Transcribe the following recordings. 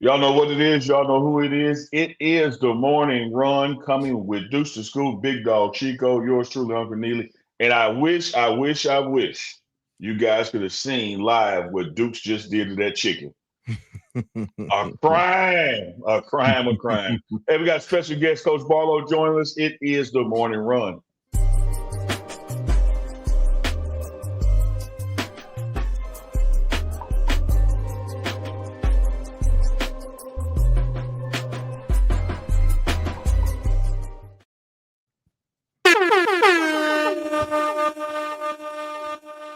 Y'all know what it is. Y'all know who it is. It is the morning run coming with Deuce to School, Big Dog Chico, yours truly, Uncle Neely. And I wish you guys could have seen live what Dukes just did to that chicken. A crime, a crime, a crime. Hey, we got special guest Coach Barlow joining us. It is the morning run.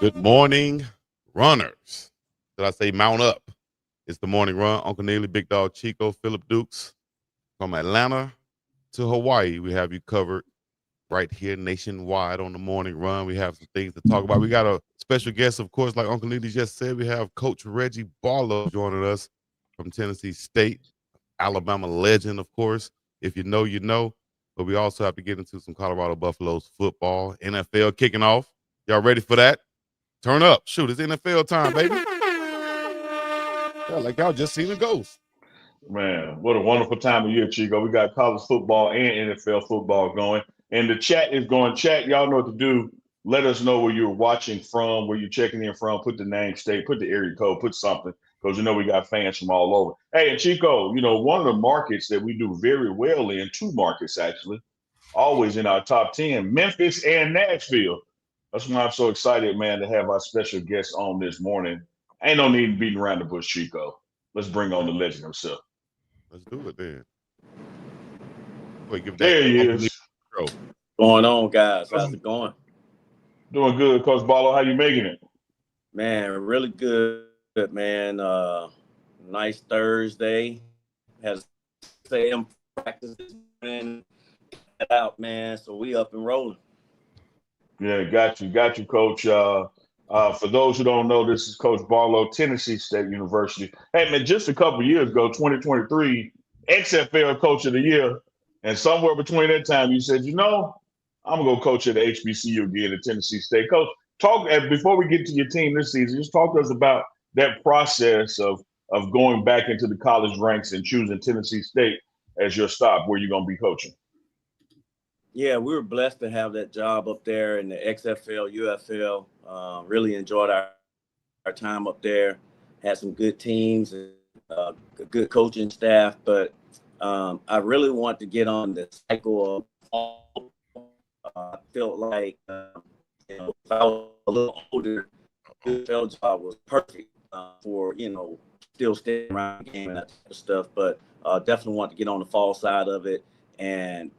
Good morning, runners. Did I say mount up? It's the morning run. Uncle Neely, Big Dog Chico, Philip Dukes. From Atlanta to Hawaii, we have you covered right here nationwide on the morning run. We have some things to talk about. We got a special guest, of course, like Uncle Neely just said. We have Coach Reggie Barlow joining us from Tennessee State, Alabama legend, of course. If you know, you know. But we also have to get into some Colorado Buffaloes football, NFL kicking off. Y'all ready for that? Turn up. Shoot, it's NFL time, baby. Yeah, like y'all just seen a ghost. Man, what a wonderful time of year, Chico. We got college football and NFL football going. And the chat is going. Chat, y'all know what to do. Let us know where you're watching from, where you're checking in from. Put the name, state, put the area code, put something, because you know we got fans from all over. Hey, and Chico, one of the markets that we do very well in, two markets actually, always in our top 10, Memphis and Nashville. That's why I'm so excited, man, to have our special guest on this morning. Ain't no need beating around the bush, Chico. Let's bring on the legend himself. Let's do it then. Wait, give that There he Uncle Neely is. intro. Going on, guys? How's it going? Doing good, Coach Barlow. How you making it? Man, really good, man. Nice Thursday. Has Sam practice this morning. Get out, man. So we up and rolling. Yeah, got you, Coach. For those who don't know, this is Coach Barlow, Tennessee State University. Hey, man, just a couple years ago, 2023, XFL Coach of the Year, and somewhere between that time, you said, I'm gonna go coach at the HBCU again at Tennessee State. Coach, talk before we get to your team this season. Just talk to us about that process of going back into the college ranks and choosing Tennessee State as your stop where you're gonna be coaching. Yeah, we were blessed to have that job up there in the XFL, UFL. Really enjoyed our time up there. Had some good teams and a good coaching staff. But I really want to get on the cycle of I felt like, if I was a little older, the UFL job was perfect for, still staying around the game and that type of stuff. But definitely want to get on the fall side of it. And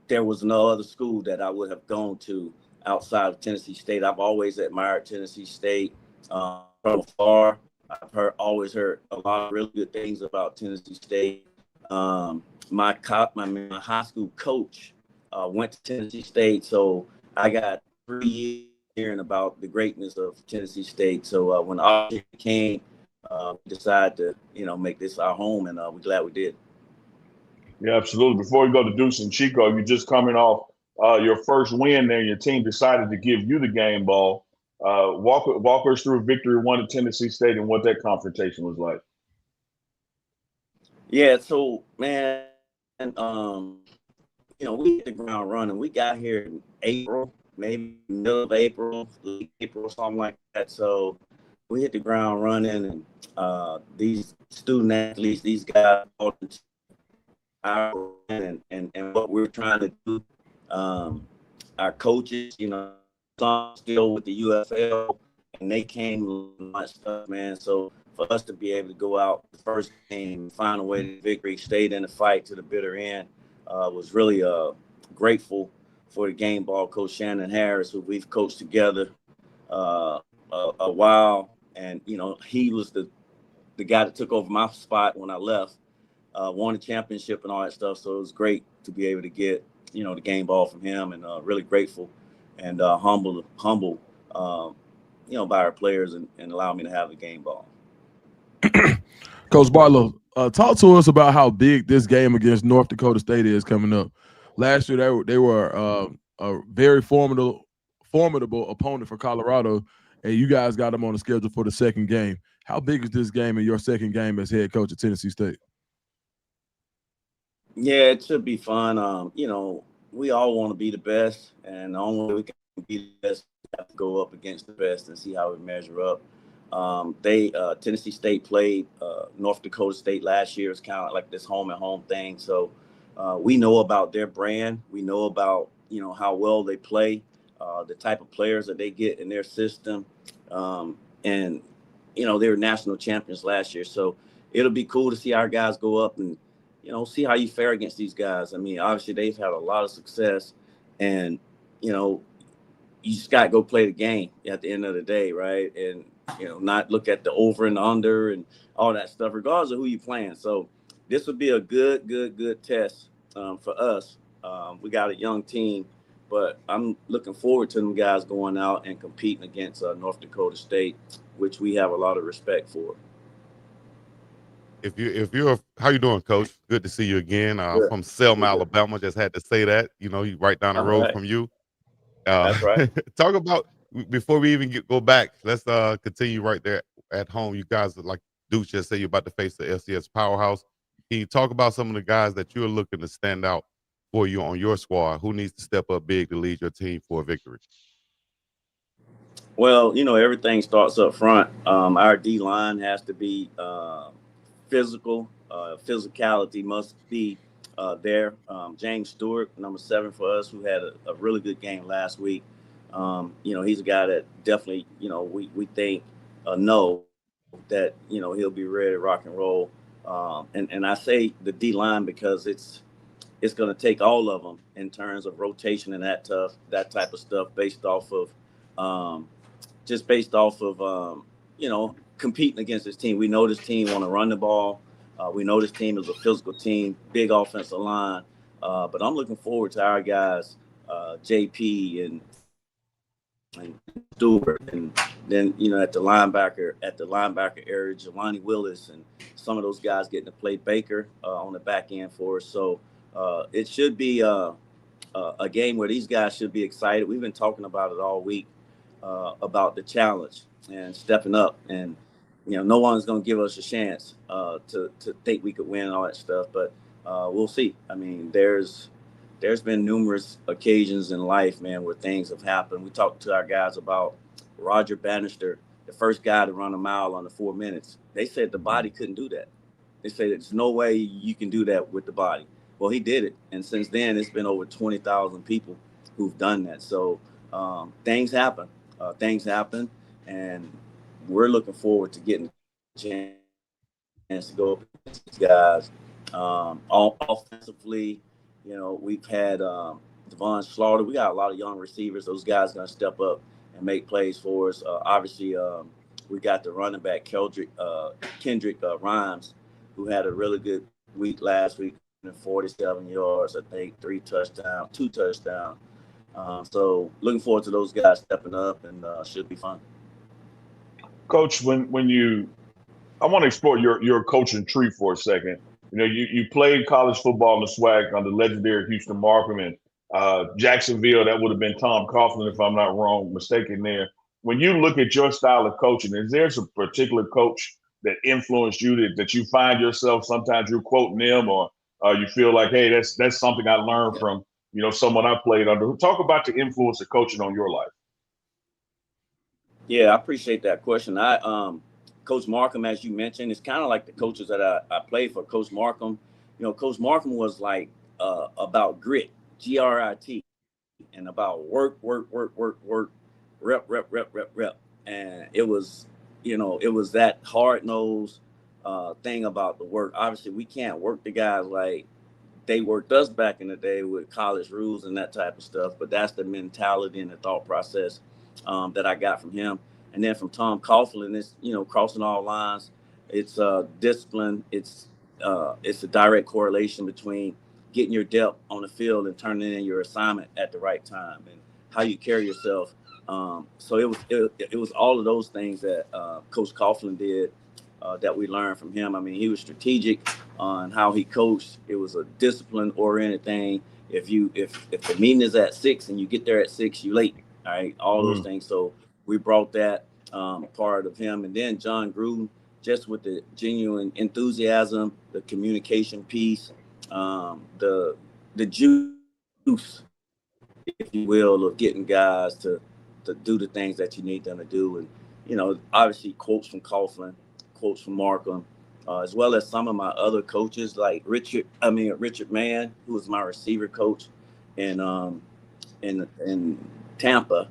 there was no other school that I would have gone to outside of Tennessee State. I've always admired Tennessee State from afar. I've always heard a lot of really good things about Tennessee State. My high school coach went to Tennessee State, so I got 3 years hearing about the greatness of Tennessee State. So when the opportunity came, we decided to, make this our home, and we're glad we did. Yeah, absolutely. Before we go to Deuce and Chico, you're just coming off your first win there. Your team decided to give you the game ball. Walk us through victory one at Tennessee State and what that confrontation was like. Yeah, so, man, we hit the ground running. We got here in April, maybe middle of April, late April, something like that. So we hit the ground running, and these student athletes, these guys, and what we're trying to do. Our coaches, some still with the UFL, and they came with much stuff, man. So for us to be able to go out the first game, find a way to victory, stayed in the fight to the bitter end, was really grateful for the game ball coach Shannon Harris, who we've coached together a while, and he was the guy that took over my spot when I left. Won a championship and all that stuff. So it was great to be able to get, the game ball from him, and really grateful and humble, by our players and allow me to have the game ball. Coach Barlow, talk to us about how big this game against North Dakota State is coming up. Last year, they were a very formidable opponent for Colorado, and you guys got them on the schedule for the second game. How big is this game and your second game as head coach at Tennessee State? Yeah, it should be fun. We all want to be the best, and the only way we can be the best, we have to go up against the best and see how we measure up. They Tennessee State played North Dakota State last year. It's kind of like this home and home thing. So we know about their brand. We know about how well they play, the type of players that they get in their system, and they were national champions last year. So it'll be cool to see our guys go up and see how you fare against these guys. I mean, obviously they've had a lot of success, and you know you just got to go play the game at the end of the day, right? And not look at the over and under and all that stuff, regardless of who you playing. So this would be a good test for us. We got a young team, but I'm looking forward to them guys going out and competing against North Dakota State, which we have a lot of respect for. If you're how you doing, Coach? Good to see you again. Good. From Selma, Good. Alabama. Just had to say that. You right down the All road right. from you. Uh, That's right. talk about before we even go back. Let's continue right there at home. You guys, like Duke just said, you're about to face the FCS powerhouse. Can you talk about some of the guys that you're looking to stand out for you on your squad? Who needs to step up big to lead your team for a victory? Well, everything starts up front. Our D line has to be physical. Physicality must be there. James Stewart, number 7 for us, who had a really good game last week. He's a guy that definitely, we think know that he'll be ready to rock and roll. And I say the D line because it's going to take all of them in terms of rotation and that type of stuff um, based off of competing against this team. We know this team want to run the ball. We know this team is a physical team, big offensive line. But I'm looking forward to our guys, JP and Stewart, and then at the linebacker area, Jelani Willis, and some of those guys getting to play Baker on the back end for us. So it should be a game where these guys should be excited. We've been talking about it all week, about the challenge and stepping up, and no one's going to give us a chance to think we could win and all that stuff, but we'll see. I mean, there's been numerous occasions in life, man, where things have happened. We talked to our guys about Roger Bannister, the first guy to run a mile under 4 minutes. They said the body couldn't do that. They said there's no way you can do that with the body. Well, he did it, and since then it's been over 20,000 people who've done that. So things happen. And we're looking forward to getting a chance to go up against these guys. Offensively, we've had Devon Slaughter. We got a lot of young receivers. Those guys are going to step up and make plays for us. Obviously, we got the running back Kendrick Rhymes, who had a really good week last week, 47 yards, I think, 2 touchdowns. So looking forward to those guys stepping up, and should be fun. Coach, I want to explore your coaching tree for a second. You played college football in the SWAC under legendary Houston Markham, and Jacksonville. That would have been Tom Coughlin, if I'm not mistaken there. When you look at your style of coaching, is there a particular coach that influenced you that you find yourself sometimes you're quoting them, or you feel like, hey, that's something I learned from someone I played under? Talk about the influence of coaching on your life. Yeah, I appreciate that question. Coach Markham, as you mentioned, is kind of like the coaches that I played for. Coach Markham, Coach Markham was like about grit, GRIT, and about work, rep. And it was that hard-nosed thing about the work. Obviously, we can't work the guys like they worked us back in the day with college rules and that type of stuff. But that's the mentality and the thought process that I got from him. And then from Tom Coughlin, it's crossing all lines. It's discipline. It's a direct correlation between getting your depth on the field and turning in your assignment at the right time, and how you carry yourself. So it was all of those things that Coach Coughlin did that we learned from him. I mean, he was strategic on how he coached. It was a discipline-oriented thing. If the meeting is at 6 and you get there at 6, you late. All right, all those things. So we brought that part of him, and then John Gruden, just with the genuine enthusiasm, the communication piece, the juice, if you will, of getting guys to do the things that you need them to do. And, obviously quotes from Coughlin, quotes from Markham, as well as some of my other coaches like Richard Mann, who was my receiver coach in Tampa,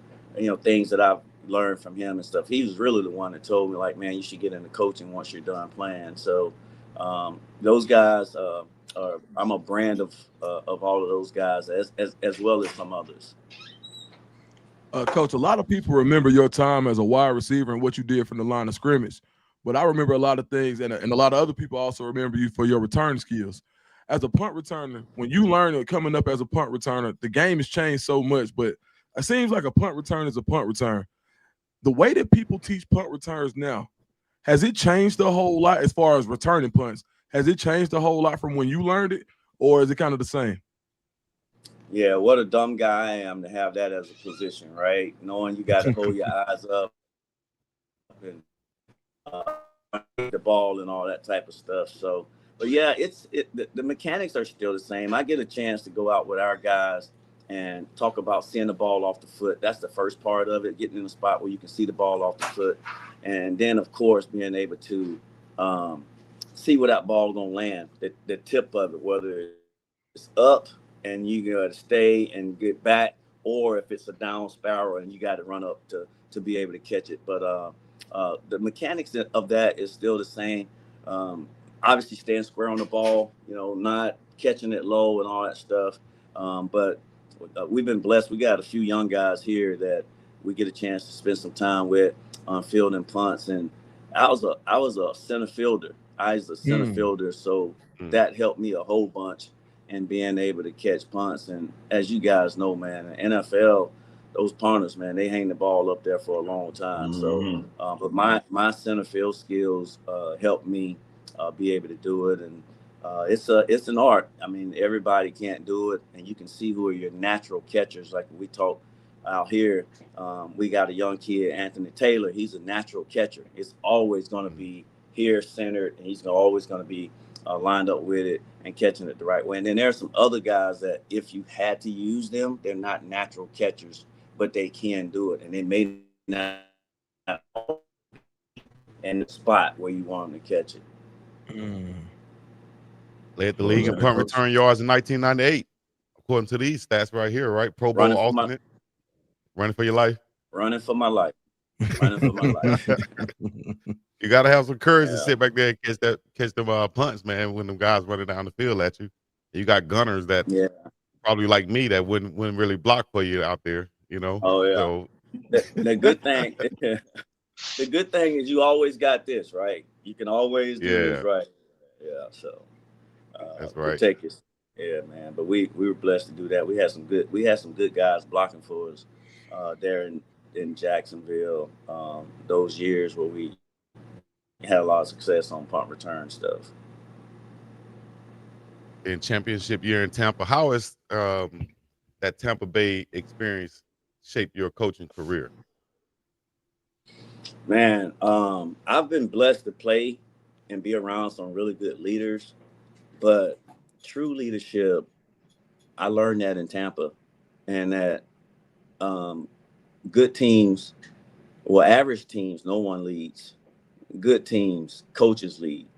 things that I've learned from him and stuff. He was really the one that told me, like, man, you should get into coaching once you're done playing. So those guys I'm a brand of all of those guys as well as some others. Coach, a lot of people remember your time as a wide receiver and what you did from the line of scrimmage, but I remember a lot of things, and a lot of other people also remember you for your return skills. As a punt returner, when you learn it coming up as a punt returner, the game has changed so much, but it seems like a punt return is a punt return. The way that people teach punt returns now, has it changed a whole lot as far as returning punts? Has it changed a whole lot from when you learned it, or is it kind of the same? Yeah, what a dumb guy I am to have that as a position, right? Knowing you got to hold your eyes up and the ball and all that type of stuff. So, but yeah, the mechanics are still the same. I get a chance to go out with our guys and talk about seeing the ball off the foot. That's the first part of it, getting in a spot where you can see the ball off the foot. And then, of course, being able to see where that ball going to land, the tip of it, whether it's up and you got to stay and get back, or if it's a down spiral and you got to run up to be able to catch it. But the mechanics of that is still the same. Obviously, staying square on the ball, not catching it low and all that stuff. But we've been blessed. We got a few young guys here that we get a chance to spend some time with on fielding punts. And I was a center fielder. I was a center fielder, so that helped me a whole bunch in being able to catch punts. And as you guys know, man, the NFL, those punters, man, they hang the ball up there for a long time. Mm-hmm. So, but my center field skills helped me be able to do it. And it's an art. I mean, everybody can't do it, and you can see who are your natural catchers. Like we talk out here, we got a young kid, Anthony Taylor. He's a natural catcher. It's always going to be here centered, and he's always going to be lined up with it and catching it the right way. And then there are some other guys that if you had to use them, they're not natural catchers, but they can do it, and they may not in the spot where you want them to catch it. Led the league in punt return yards in 1998, according to these stats right here, right? Pro Bowl alternate. Running for your life. Running for my life. Running for my life. You got to have some courage to sit back there and catch them punts, man, when them guys running down the field at you. You got gunners that probably like me that wouldn't really block for you out there, Oh, yeah. So the good thing the good thing is you always got this, right? You can always do this, right? Yeah, so that's right. Protect us. Yeah, man. But we were blessed to do that. We had some good guys blocking for us there in Jacksonville those years where we had a lot of success on punt return stuff. In championship year in Tampa, how has that Tampa Bay experience shaped your coaching career? Man, I've been blessed to play and be around some really good leaders, but true leadership, I learned that in Tampa, and that good teams, average teams, no one leads. Good teams, coaches lead,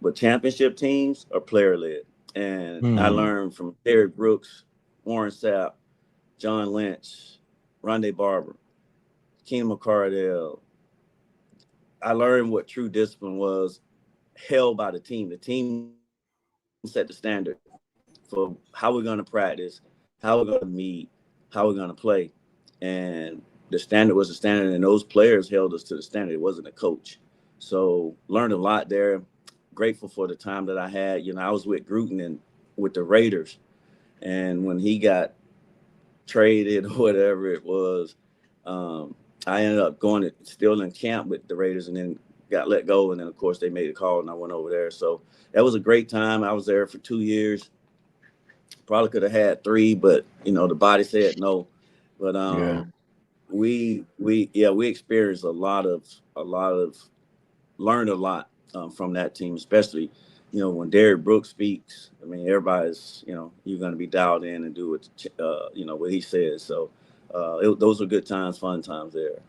but championship teams are player led. And I learned from Derrick Brooks, Warren Sapp, John Lynch, Rondé Barber, Keenan McCardell. I learned what true discipline was held by the team. The team set the standard for how we're going to practice, how we're going to meet, how we're going to play. And the standard was the standard, and those players held us to the standard. It wasn't a coach. So learned a lot there. Grateful for the time that I had. I was with Gruden and with the Raiders. And when he got traded or whatever it was, I ended up still in camp with the Raiders, and then got let go. And then, of course, they made a call, and I went over there. So that was a great time. I was there for 2 years. Probably could have had 3, but, the body said no. But we experienced a lot of learned a lot from that team, especially, when Derrick Brooks speaks, I mean, everybody's, you're going to be dialed in and do what he says. So those are good times, fun times there.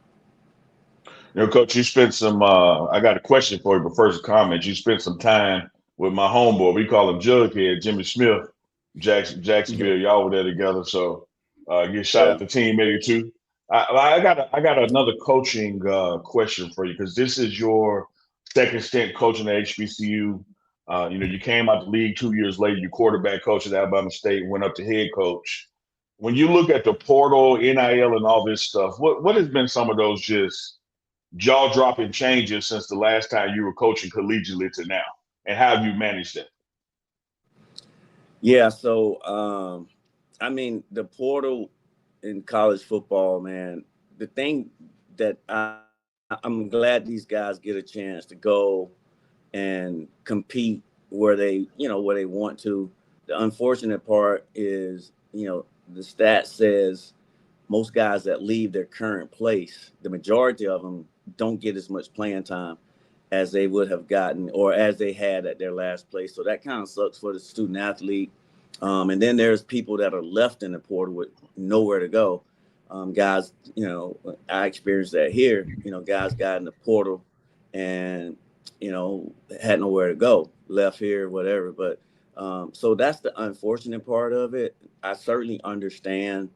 Coach, you spent some. I got a question for you, but first a comment. You spent some time with my homeboy. We call him Jughead, Jimmy Smith, Jacksonville. Y'all were there together, so get shot at the team maybe too. I got another coaching question for you because this is your second stint coaching at HBCU. You came out the league 2 years later. You quarterback coach at Alabama State, went up to head coach. When you look at the portal, NIL, and all this stuff, what has been some of those just jaw-dropping changes since the last time you were coaching collegiately to now, and how have you managed that? Yeah, so I mean, the portal in college football, man, the thing that I'm glad these guys get a chance to go and compete where they want to. The unfortunate part is, the stat says most guys that leave their current place, the majority of them don't get as much playing time as they would have gotten or as they had at their last place. So that kind of sucks for the student athlete. And then there's people that are left in the portal with nowhere to go. Guys, I experienced that here. Guys got in the portal and, had nowhere to go, left here, whatever. But so that's the unfortunate part of it. I certainly understand,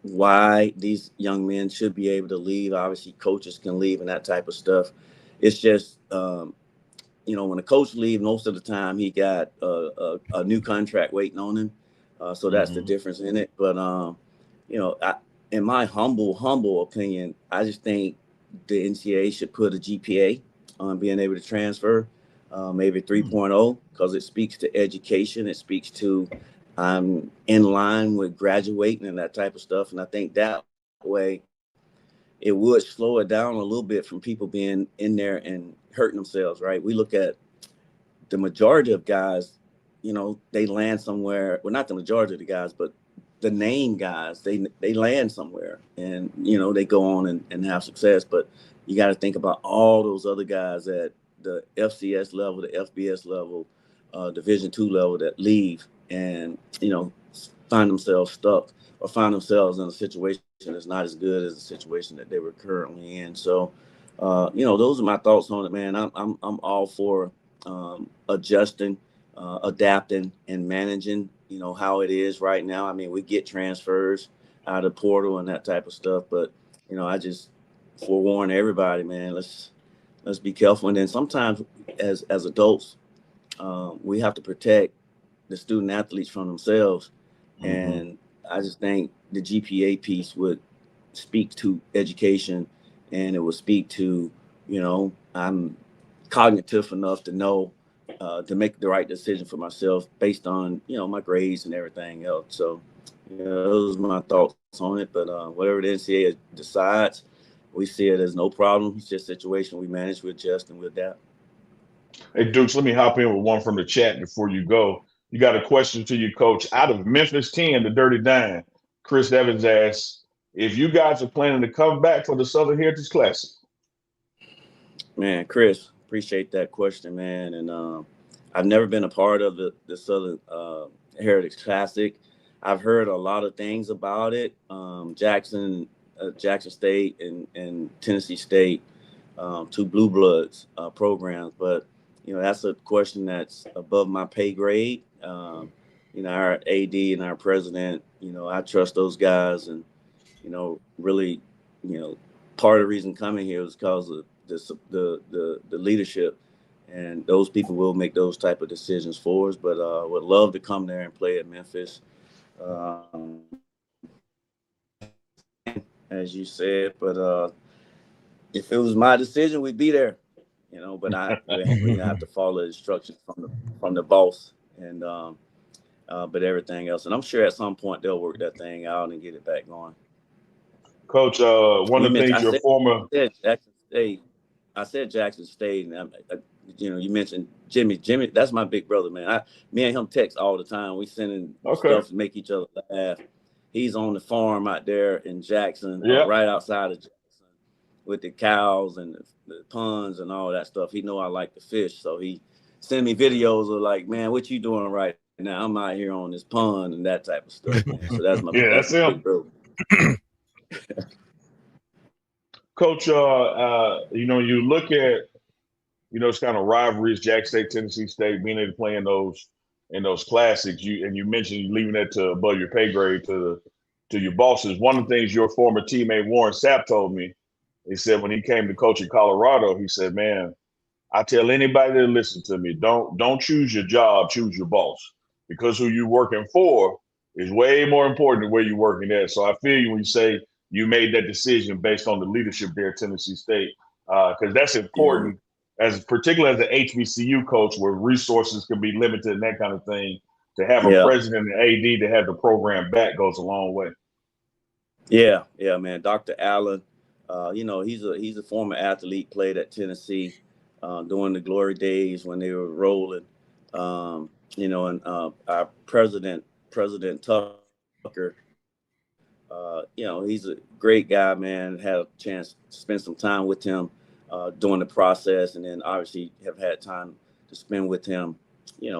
why these young men should be able to leave. Obviously, coaches can leave and that type of stuff. It's just, when a coach leaves, most of the time he got a new contract waiting on him. So that's the difference in it. But, in my humble opinion, I just think the NCAA should put a GPA on being able to transfer, maybe 3.0, because it speaks to education. It speaks to I'm in line with graduating and that type of stuff. And I think that way it would slow it down a little bit from people being in there and hurting themselves, right? We look at the majority of guys, they land somewhere. Well, not the majority of the guys, but the name guys, they land somewhere and, they go on and have success. But you got to think about all those other guys at the FCS level, the FBS level, Division II level that leave and, find themselves stuck or find themselves in a situation that's not as good as the situation that they were currently in. So, those are my thoughts on it, man. I'm all for adjusting, adapting, and managing, how it is right now. I mean, we get transfers out of portal and that type of stuff, but I just forewarn everybody, man. Let's be careful. And then sometimes, as adults, we have to protect the student athletes from themselves. And I just think the GPA piece would speak to education, and it would speak to, I'm cognitive enough to know to make the right decision for myself based on, my grades and everything else. So, those are my thoughts on it. But whatever the NCAA decides, we see it as no problem. It's just a situation we manage, we adjust, and we adapt. Hey, Dukes, let me hop in with one from the chat before you go. You got a question to you, Coach. Out of Memphis 10, the Dirty Dime, Chris Evans asks, if you guys are planning to come back for the Southern Heritage Classic. Man, Chris, appreciate that question, man. And I've never been a part of the Southern Heritage Classic. I've heard a lot of things about it. Jackson State and Tennessee State, two Blue Bloods programs, but that's a question that's above my pay grade. Our AD and our president, I trust those guys, and really, part of the reason coming here was because of the leadership, and those people will make those type of decisions for us. But would love to come there and play at Memphis. As you said, but if it was my decision, we'd be there, but we have to follow instructions from the boss, and but everything else, and I'm sure at some point they'll work that thing out and get it back going. Coach, one of the things I said Jackson State. I said Jackson State, and you mentioned Jimmy. Jimmy, that's my big brother, man. Me and him text all the time. We sending stuff to make each other laugh. He's on the farm out there in Jackson, right outside of Jackson. with the cows and the ponds and all that stuff. He know I like to fish, so he send me videos of like, man, what you doing right now? I'm out here on this pond and that type of stuff, man. So that's my Yeah, that's my him. big bro. Coach, you look at, it's kind of rivalries, Jack State, Tennessee State, being able to play in those classics. You mentioned you leaving that to above your pay grade to your bosses. One of the things your former teammate Warren Sapp told me, he said when he came to coach in Colorado, he said, man, I tell anybody that listen to me, don't choose your job, choose your boss, because who you're working for is way more important than where you're working at. So I feel you when you say you made that decision based on the leadership there at Tennessee State, because that's important, particularly as an HBCU coach, where resources can be limited and that kind of thing. To have a president and AD to have the program back goes a long way. Yeah, man. Dr. Allen, he's a former athlete, played at Tennessee during the glory days when they were rolling. And our President Tucker, he's a great guy, man. Had a chance to spend some time with him during the process, and then obviously have had time to spend with him,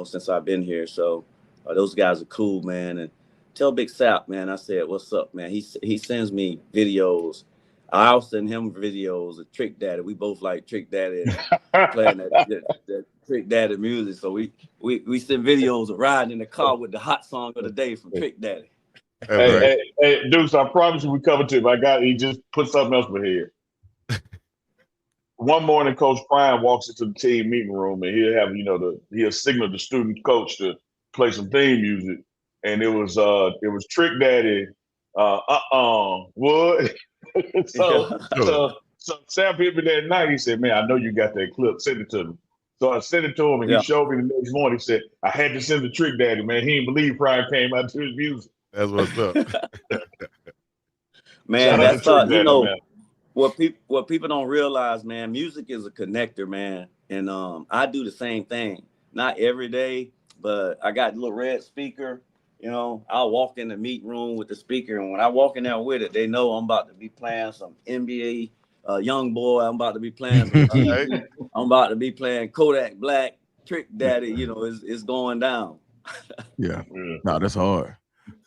since I've been here. So those guys are cool, man. And tell Big Sap, man, I said, what's up, man? He sends me videos. I'll send him videos of Trick Daddy. We both like Trick Daddy and playing that Trick Daddy music. So we send videos of riding in the car with the hot song of the day from Trick Daddy. Hey, Deuce, I promise you we covered it. He just put something else in here. One morning, Coach Prime walks into the team meeting room, and he'll have, he'll signal the student coach to play some theme music, and it was Trick Daddy, Wood. so Sam hit me that night. He said, "Man, I know you got that clip. Send it to me." So I sent it to him, and he showed me the next morning. He said, "I had to send the Trick Daddy, man. He didn't believe Prime came out to his music." That's what's up. Man, that's man. What people don't realize, man, music is a connector, man. And I do the same thing. Not every day, but I got a little red speaker. I'll walk in the meeting room with the speaker, and when I walk in there with it, they know I'm about to be playing some NBA Young Boy. I'm about to be playing some TV. I'm about to be playing Kodak Black, Trick Daddy. It's going down. Yeah. No, that's hard.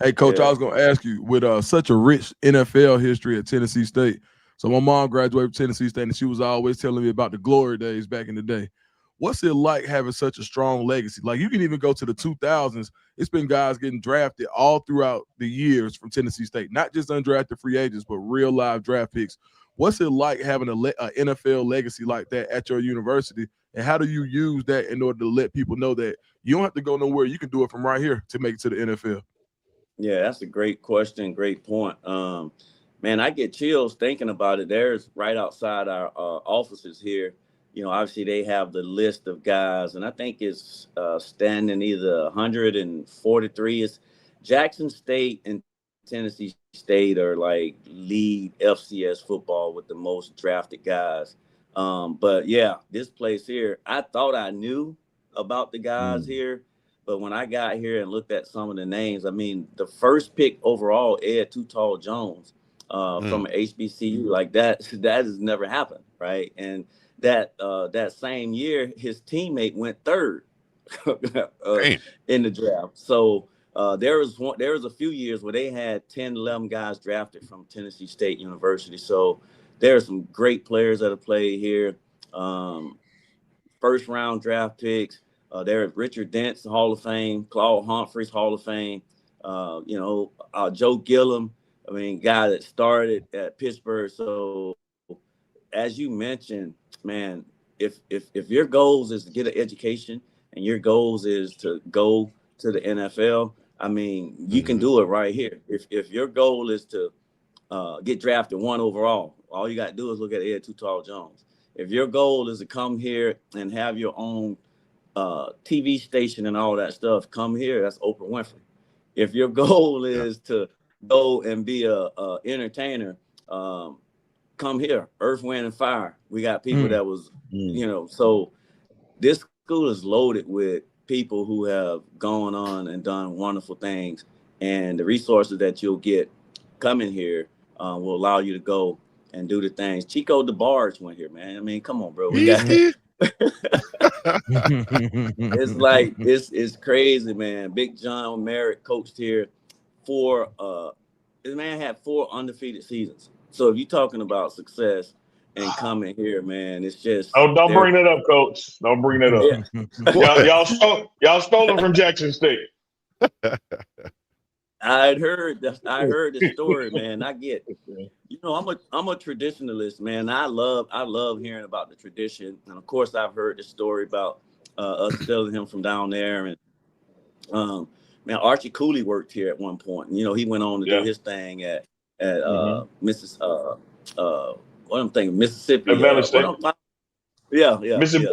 Hey, Coach, I was going to ask you, with such a rich NFL history at Tennessee State. So my mom graduated from Tennessee State, and she was always telling me about the glory days back in the day. What's it like having such a strong legacy? Like, you can even go to the 2000s. It's been guys getting drafted all throughout the years from Tennessee State, not just undrafted free agents, but real live draft picks. What's it like having an NFL legacy like that at your university? And how do you use that in order to let people know that you don't have to go nowhere? You can do it from right here to make it to the NFL. Yeah, that's a great question. Great point. Man, I get chills thinking about it. There's right outside our offices here. Obviously they have the list of guys, and I think it's standing either 143. It's Jackson State and Tennessee State are like lead FCS football with the most drafted guys. But yeah, this place here, I thought I knew about the guys here, but when I got here and looked at some of the names, I mean, the first pick overall, Ed Too Tall Jones, from an HBCU, like that has never happened, right? And that same year, his teammate went third in the draft. So there was a few years where they had 10, 11 guys drafted from Tennessee State University. So there are some great players that have played here. First round draft picks. There's Richard Dent's Hall of Fame, Claude Humphreys Hall of Fame. Joe Gillum. I mean, guy that started at Pittsburgh. So as you mentioned, man, if your goals is to get an education and your goals is to go to the NFL, I mean, you can do it right here. If your goal is to get drafted 1 overall, all you got to do is look at Ed Too Tall Jones. If your goal is to come here and have your own TV station and all that stuff, come here. That's Oprah Winfrey. If your goal is to go and be a entertainer, come here. Earth, Wind, and Fire. We got people that was, so this school is loaded with people who have gone on and done wonderful things, and the resources that you'll get coming here will allow you to go and do the things. Chico DeBarge went here, man. I mean, come on, bro. We He's got here. it's like it's crazy, man. Big John Merritt coached here for this man had 4 undefeated seasons. So if you're talking about success and coming here, man, it's just Oh, don't bring that up, Coach. Don't bring that up. Yeah. Y'all stole it from Jackson State. I heard the story, man. I'm a traditionalist, man. I love hearing about the tradition, and of course, I've heard the story about us stealing him from down there. And man, Archie Cooley worked here at one point. You know, he went on to do his thing at what I'm thinking, Mississippi. Valley State. Mississippi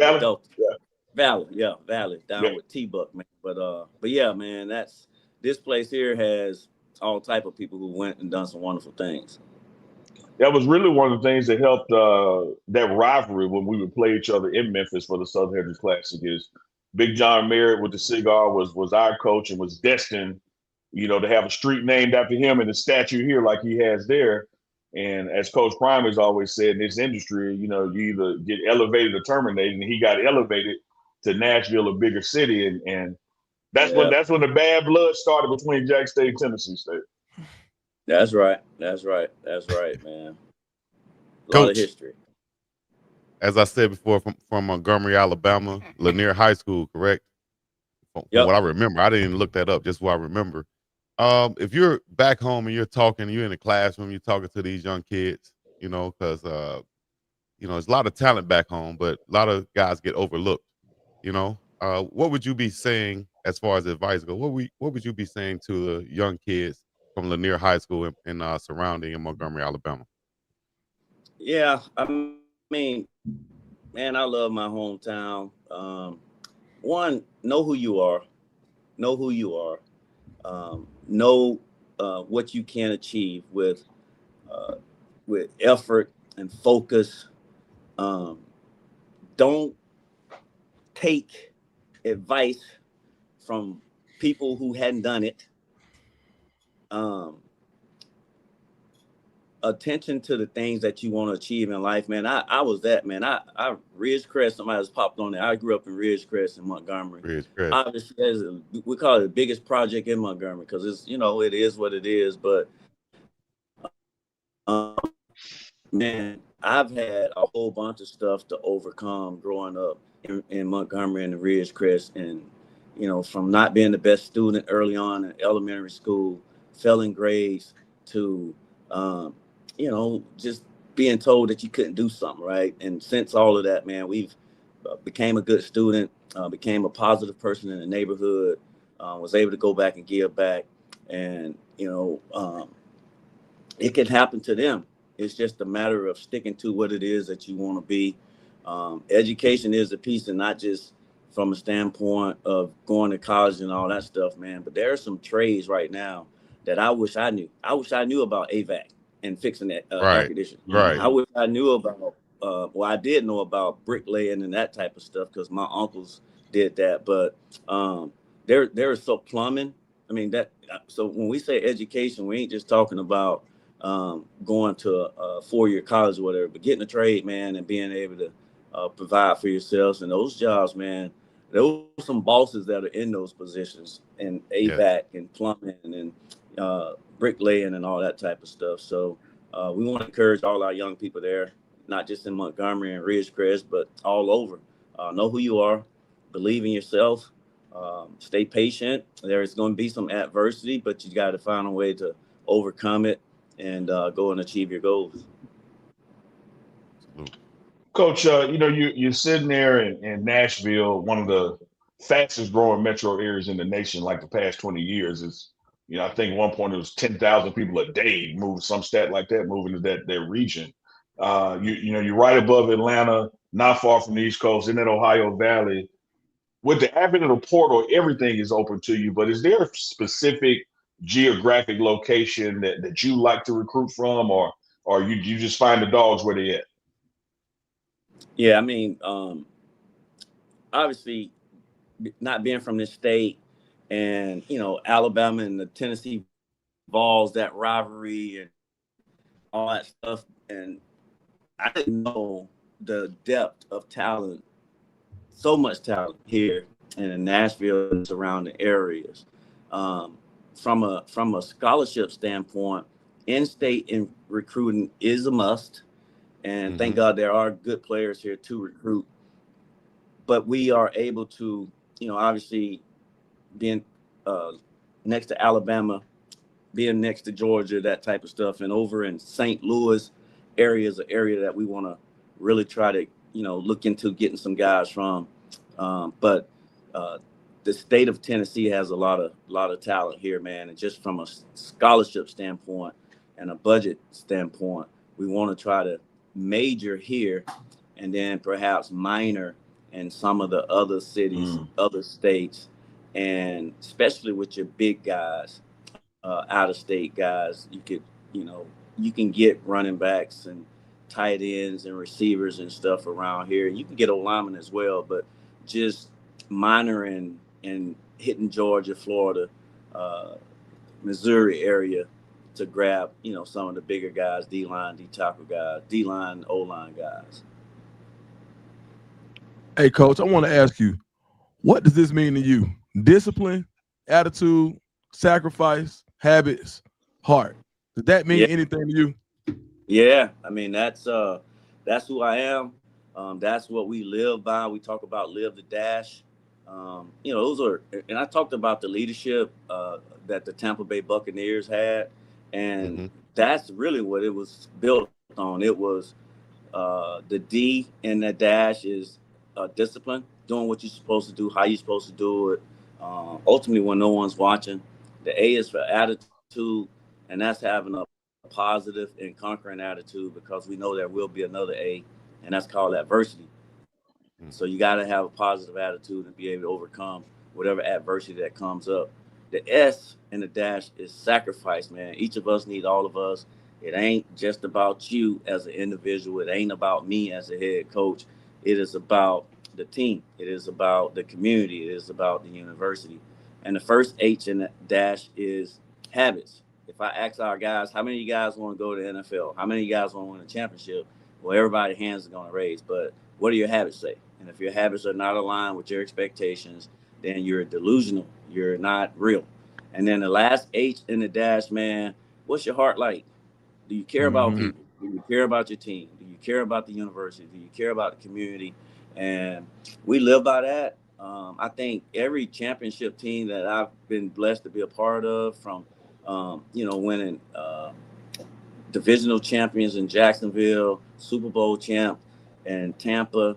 Valley. Valley down with T-Buck, man. But yeah, man, this place here has all type of people who went and done some wonderful things. That was really one of the things that helped that rivalry when we would play each other in Memphis for the Southern Heritage Classic. Is Big John Merritt with the cigar was our coach and was destined, you know, to have a street named after him and a statue here like he has there. And as Coach Prime has always said, in this industry, you know, you either get elevated or terminated, and he got elevated to Nashville, a bigger city, and that's when the bad blood started between Jack State and Tennessee State. That's right, man. A lot of history. As I said before, from Montgomery, Alabama, Lanier High School, correct? From what I remember, I didn't even look that up. Just what I remember. If you're back home and you're in the classroom, you're talking to these young kids, you know, because you know, there's a lot of talent back home, but a lot of guys get overlooked. You know, what would you be saying as far as advice goes? What would you be saying to the young kids from Lanier High School and surrounding in Montgomery, Alabama? Yeah, I mean, man, I love my hometown. One, know who you are. Know what you can achieve with effort and focus. Don't take advice from people who hadn't done it. Attention to the things that you want to achieve in life, man. I was that, man. I Ridgecrest, somebody has popped on there. I grew up in Ridgecrest in Montgomery. Ridgecrest. Obviously, we call it the biggest project in Montgomery because it's, you know, it is what it is. But man, I've had a whole bunch of stuff to overcome growing up in Montgomery and the Ridgecrest, and you know, from not being the best student early on in elementary school, failing grades, to you know, just being told that you couldn't do something, right? And since all of that, man, we've became a good student, became a positive person in the neighborhood, was able to go back and give back. And, you know, it can happen to them. It's just a matter of sticking to what it is that you want to be. Education is a piece, and not just from a standpoint of going to college and all that stuff, man. But there are some trades right now that I wish I knew. I wish I knew about AVAC and fixing that air conditioning. Right. I wish I knew about, I did know about bricklaying and that type of stuff because my uncles did that. But there is so plumbing. I mean, so when we say education, we ain't just talking about going to a 4-year college or whatever, but getting a trade, man, and being able to provide for yourselves. And those jobs, man, there were some bosses that are in those positions, and AVAC and plumbing and bricklaying and all that type of stuff. So we want to encourage all our young people there, not just in Montgomery and Ridgecrest, but all over. Know who you are, believe in yourself, stay patient. There is going to be some adversity, but you got to find a way to overcome it and go and achieve your goals. Coach, you know, you're sitting there in Nashville, one of the fastest growing metro areas in the nation, like the past 20 years. Is, you know, I think at one point it was 10,000 people a day moving, some stat like that, moving to that region. You know, you're right above Atlanta, not far from the East Coast, in that Ohio Valley. With the advent of the portal, everything is open to you. But is there a specific geographic location that you like to recruit from, or you just find the dogs where they at? Yeah, I mean, obviously, not being from this state, and you know, Alabama and the Tennessee Vols, that rivalry and all that stuff, and I didn't know the depth of talent, so much talent here in Nashville and surrounding areas. From a scholarship standpoint, in-state in recruiting is a must, and thank God there are good players here to recruit. But we are able to, obviously being next to Alabama, being next to Georgia, that type of stuff, and over in St. Louis area is an area that we want to really try to, look into getting some guys from. But the state of Tennessee has a lot of talent here, man. And just from a scholarship standpoint and a budget standpoint, we want to try to major here and then perhaps minor in some of the other cities, other states, and especially with your big guys, out of state guys, you can get running backs and tight ends and receivers and stuff around here. You can get O-linemen as well, but just minoring and hitting Georgia, Florida, Missouri area to grab, some of the bigger guys, D-line, D-tackle guys, D-line, O-line guys. Hey, Coach, I want to ask you, what does this mean to you? Discipline, attitude, sacrifice, habits, heart. Does that mean anything to you? Yeah, I mean, that's who I am. That's what we live by. We talk about live the dash. Those are, and I talked about the leadership that the Tampa Bay Buccaneers had, and that's really what it was built on. It was the D in the dash is discipline, doing what you're supposed to do, how you're supposed to do it. Ultimately, when no one's watching, the A is for attitude, and that's having a positive and conquering attitude, because we know there will be another A, and that's called adversity. So you got to have a positive attitude and be able to overcome whatever adversity that comes up. The S in the dash is sacrifice, man. Each of us need all of us. It ain't just about you as an individual. It ain't about me as a head coach. It is about the team. It is about the community. It is about the university. And the first H in the dash is habits. If I ask our guys, how many of you guys want to go to the NFL? How many of you guys want to win a championship? Well, everybody's hands are going to raise. But what do your habits say? And if your habits are not aligned with your expectations, then you're delusional. You're not real. And then the last H in the dash, man, what's your heart like? Do you care about people? Do you care about your team? Do you care about the university? Do you care about the community? And we live by that. I think every championship team that I've been blessed to be a part of, from winning divisional champions in Jacksonville, Super Bowl champ in Tampa,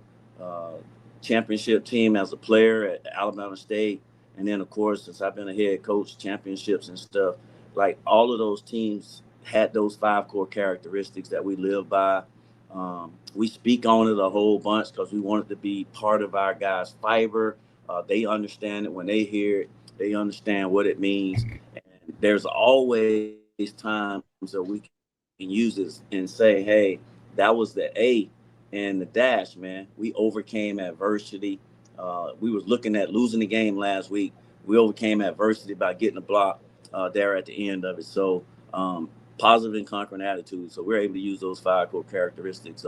championship team as a player at Alabama State. And then, of course, since I've been a head coach, championships and stuff, like all of those teams had those 5 core characteristics that we live by. We speak on it a whole bunch because we want it to be part of our guys' fiber. They understand it when they hear it. They understand what it means. And there's always times that we can use this and say, hey, that was the A and the dash, man. We overcame adversity. We was looking at losing the game last week. We overcame adversity by getting a block there at the end of it. So positive and conquering attitude. So we're able to use those 5 core characteristics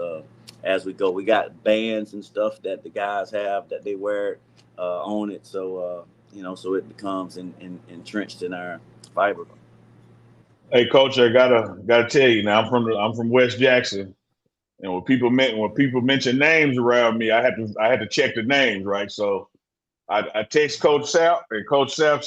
as we go. We got bands and stuff that the guys have that they wear on it. So, so it becomes entrenched in our fiber. Hey, Coach, I gotta tell you now. I'm from West Jackson, and when people mention names around me, I had to check the names, right? So I text Coach Sapp, and Coach Sapp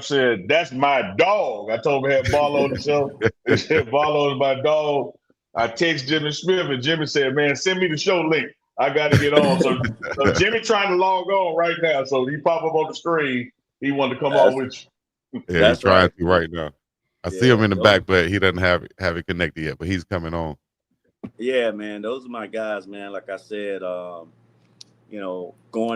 said, "That's my dog." I told him I had Barlow on the show. He said, "Barlow is my dog." I text Jimmy Smith, and Jimmy said, "Man, send me the show link. I got to get on." So Jimmy trying to log on right now. So he pop up on the screen. He wanted to come on with you. Yeah, he's trying to right now. I see him in the back, but he doesn't have it connected yet. But he's coming on. Yeah, man, those are my guys, man. Like I said, going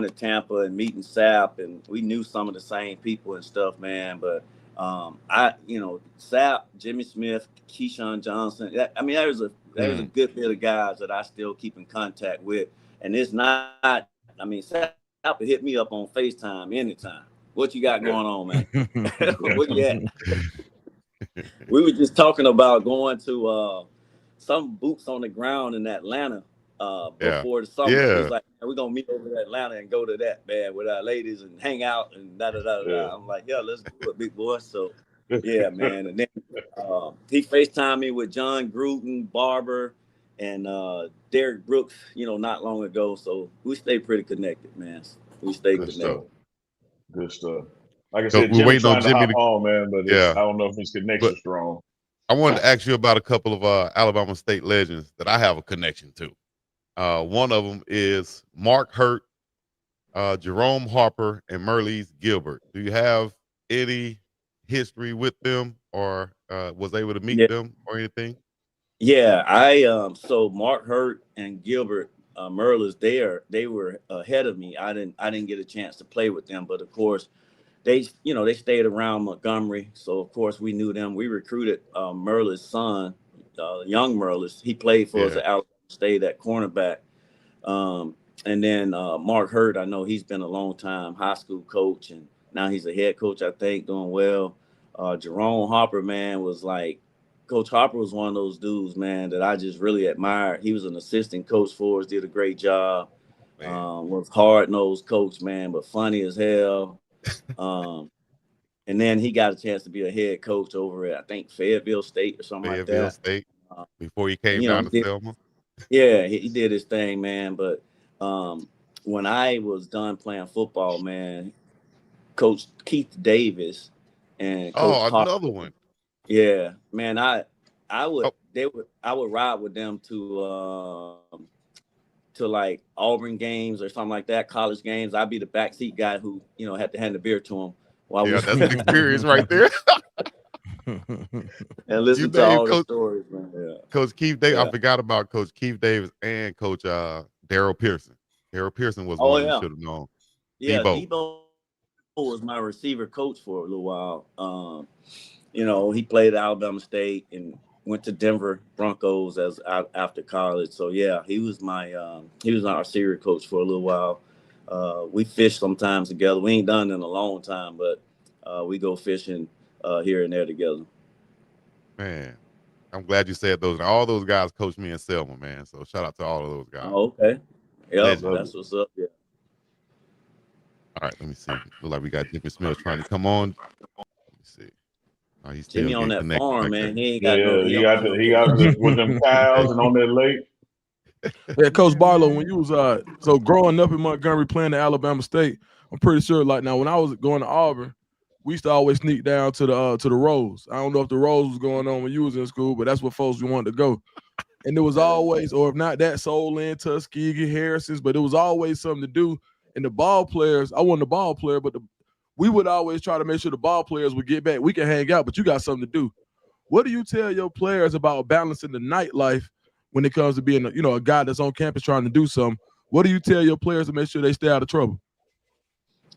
to Tampa and meeting Sapp, and we knew some of the same people and stuff, man. But Sapp, Jimmy Smith, Keyshawn Johnson. There's a good bit of guys that I still keep in contact with, and it's not. Sapp would hit me up on FaceTime anytime. What you got going on, man? What you at? We were just talking about going to some boots on the ground in Atlanta Yeah. before the summer. Yeah. He's like, we're gonna meet over in Atlanta and go to that, man, with our ladies and hang out and da da da da. I'm like, yeah, let's do it, big boy. So yeah, man. And then he FaceTimed me with John Gruden, Barber, and Derek Brooks, not long ago. So we stay pretty connected, man. We stay Good connected. stuff. Good stuff. Like I So said, we're Jimmy waiting on trying to Jimmy hop on, man, but yeah. I don't know if his connection's But strong. I wanted to ask you about a couple of Alabama State legends that I have a connection to. One of them is Mark Hurt, Jerome Harper, and Merlees Gilbert. Do you have any history with them, or was able to meet them or anything? Yeah, so Mark Hurt and Gilbert Merlis, they were ahead of me. I didn't get a chance to play with them, but of course they stayed around Montgomery, so of course we knew them. We recruited Merlis' son, young Merlis. He played for us at Alabama State at cornerback. And then Mark Hurt, I know he's been a long time high school coach, and now he's a head coach, I think, doing well. Jerome Harper, man, was like, Coach Harper was one of those dudes, man, that I just really admired. He was an assistant coach for us, did a great job. Was hard-nosed coach, man, but funny as hell. And then he got a chance to be a head coach over at, I think, Fayetteville State or something like that. Fayetteville State, before he came down to Selma. Yeah, he did his thing, man. But when I was done playing football, man, Coach Keith Davis and Coach another one. Yeah, man, I would ride with them to like Auburn games or something like that, college games. I'd be the backseat guy who had to hand the beer to him while that's an experience right there. And listen to all the stories, man. Yeah. Coach Keith Davis. I forgot about Coach Keith Davis and Coach Darrell Pearson. Darrell Pearson was one you should have known. Yeah, Debo was my receiver coach for a little while. He played at Alabama State and went to Denver Broncos after college. So yeah, he was our receiver coach for a little while. We fish sometimes together. We ain't done it in a long time, but we go fishing here and there together. Man, I'm glad you said those. All those guys coached me in Selma, man. So shout out to all of those guys. Oh, okay. Yeah, that's what's up. Yeah. All right, let me see. Look like we got Jimmy Smith trying to come on. Let me see. Oh, he's still Jimmy on that farm, man. He ain't got he got with them cows and on that lake. Yeah, Coach Barlow, when you was so growing up in Montgomery playing at Alabama State, I'm pretty sure like now when I was going to Auburn, we used to always sneak down to the Rose. I don't know if the Rose was going on when you was in school, but that's where folks we wanted to go. And there was always, or if not that, Soul Lynn, Tuskegee, Harrison's, but it was always something to do. And the ball players, I wasn't a ball player, but we would always try to make sure the ball players would get back. We can hang out, but you got something to do. What do you tell your players about balancing the nightlife when it comes to being a guy that's on campus trying to do something? What do you tell your players to make sure they stay out of trouble?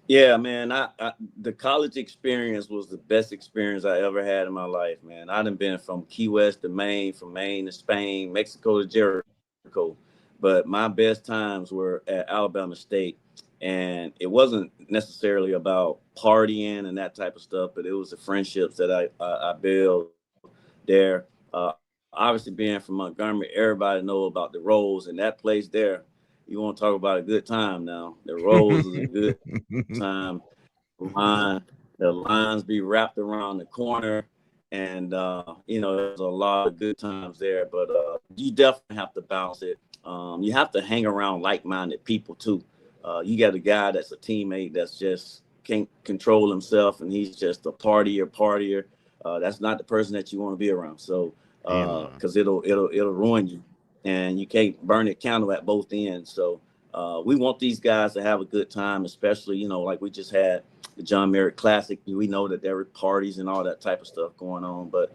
Yeah, man, the college experience was the best experience I ever had in my life, man. I done been from Key West to Maine, from Maine to Spain, Mexico to Jericho. But my best times were at Alabama State. And it wasn't necessarily about partying and that type of stuff, but it was the friendships that I built there. Obviously, being from Montgomery, everybody know about the Rose, and that place there. You want to talk about a good time now. The Rose is a good time. The lines be wrapped around the corner, and there's a lot of good times there. But you definitely have to balance it. You have to hang around like-minded people too. You got a guy that's a teammate that's just can't control himself, and he's just a partier. That's not the person that you want to be around. So, because it'll ruin you, and you can't burn the candle at both ends. So, we want these guys to have a good time, especially like we just had the John Merritt Classic. We know that there were parties and all that type of stuff going on, but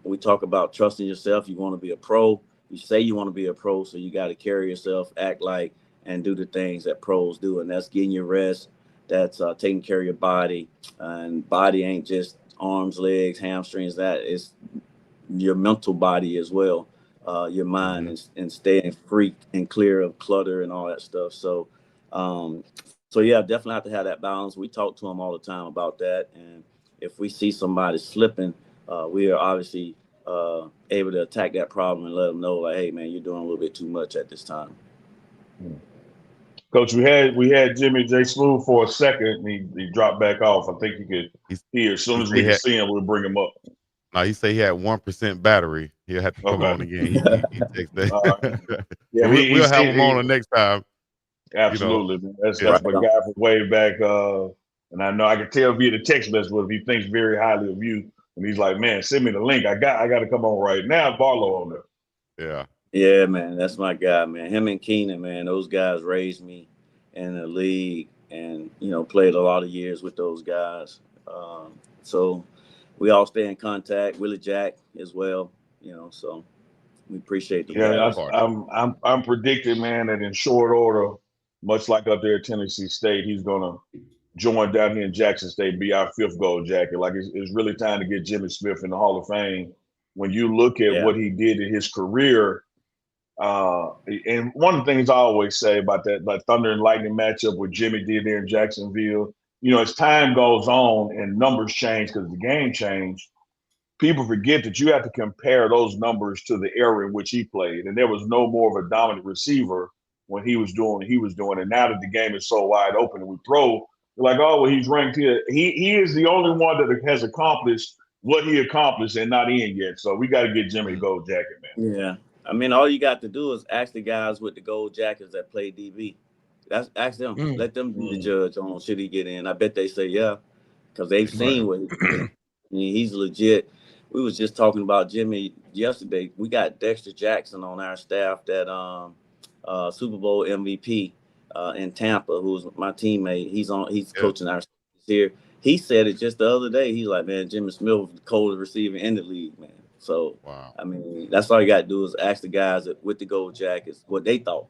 we talk about trusting yourself. You want to be a pro. You say you want to be a pro, so you got to carry yourself, act like, and do the things that pros do, and that's getting your rest. That's taking care of your body, and body ain't just arms, legs, hamstrings. That is your mental body as well, your mind, and staying free and clear of clutter and all that stuff. So, yeah, definitely have to have that balance. We talk to them all the time about that, and if we see somebody slipping, we are obviously able to attack that problem and let them know, like, hey, man, you're doing a little bit too much at this time. Coach, we had Jimmy J. Smooth for a second, and he dropped back off. I think you could hear. As soon as we can see him, we'll bring him up. No, he said he had 1% battery. He'll have to come on again. He texted. Yeah, we'll have him on the next time. Absolutely, you know. That's my guy from way back. And I know I can tell via the text message if he thinks very highly of you. And he's like, man, send me the link. I got to come on right now. Barlow on there. Yeah. Yeah, man, that's my guy, man. Him and Keenan, man, those guys raised me in the league, and played a lot of years with those guys. So we all stay in contact. Willie Jack as well, So we appreciate the guys. I'm predicting, man, that in short order, much like up there at Tennessee State, he's gonna join down here in Jackson State, be our 5th gold jacket. Like it's really time to get Jimmy Smith in the Hall of Fame. When you look at what he did in his career. And one of the things I always say about that, like Thunder and Lightning matchup with Jimmy did there in Jacksonville, as time goes on and numbers change because the game changed, people forget that you have to compare those numbers to the era in which he played. And there was no more of a dominant receiver when he was doing what he was doing. And now that the game is so wide open and we throw, you're like, oh, well, he's ranked here. He is the only one that has accomplished what he accomplished and not in yet. So we got to get Jimmy a gold jacket, man. Yeah. I mean, all you got to do is ask the guys with the gold jackets that play DB. Ask them. Let them be the judge on should he get in. I bet they say yeah, because they've seen what he did. I mean, he's legit. We was just talking about Jimmy yesterday. We got Dexter Jackson on our staff, that Super Bowl MVP in Tampa, who's my teammate. He's coaching our here. He said it just the other day. He's like, man, Jimmy Smith was the coldest receiver in the league, man. So, wow. I mean, that's all you got to do is ask the guys with the gold jackets what they thought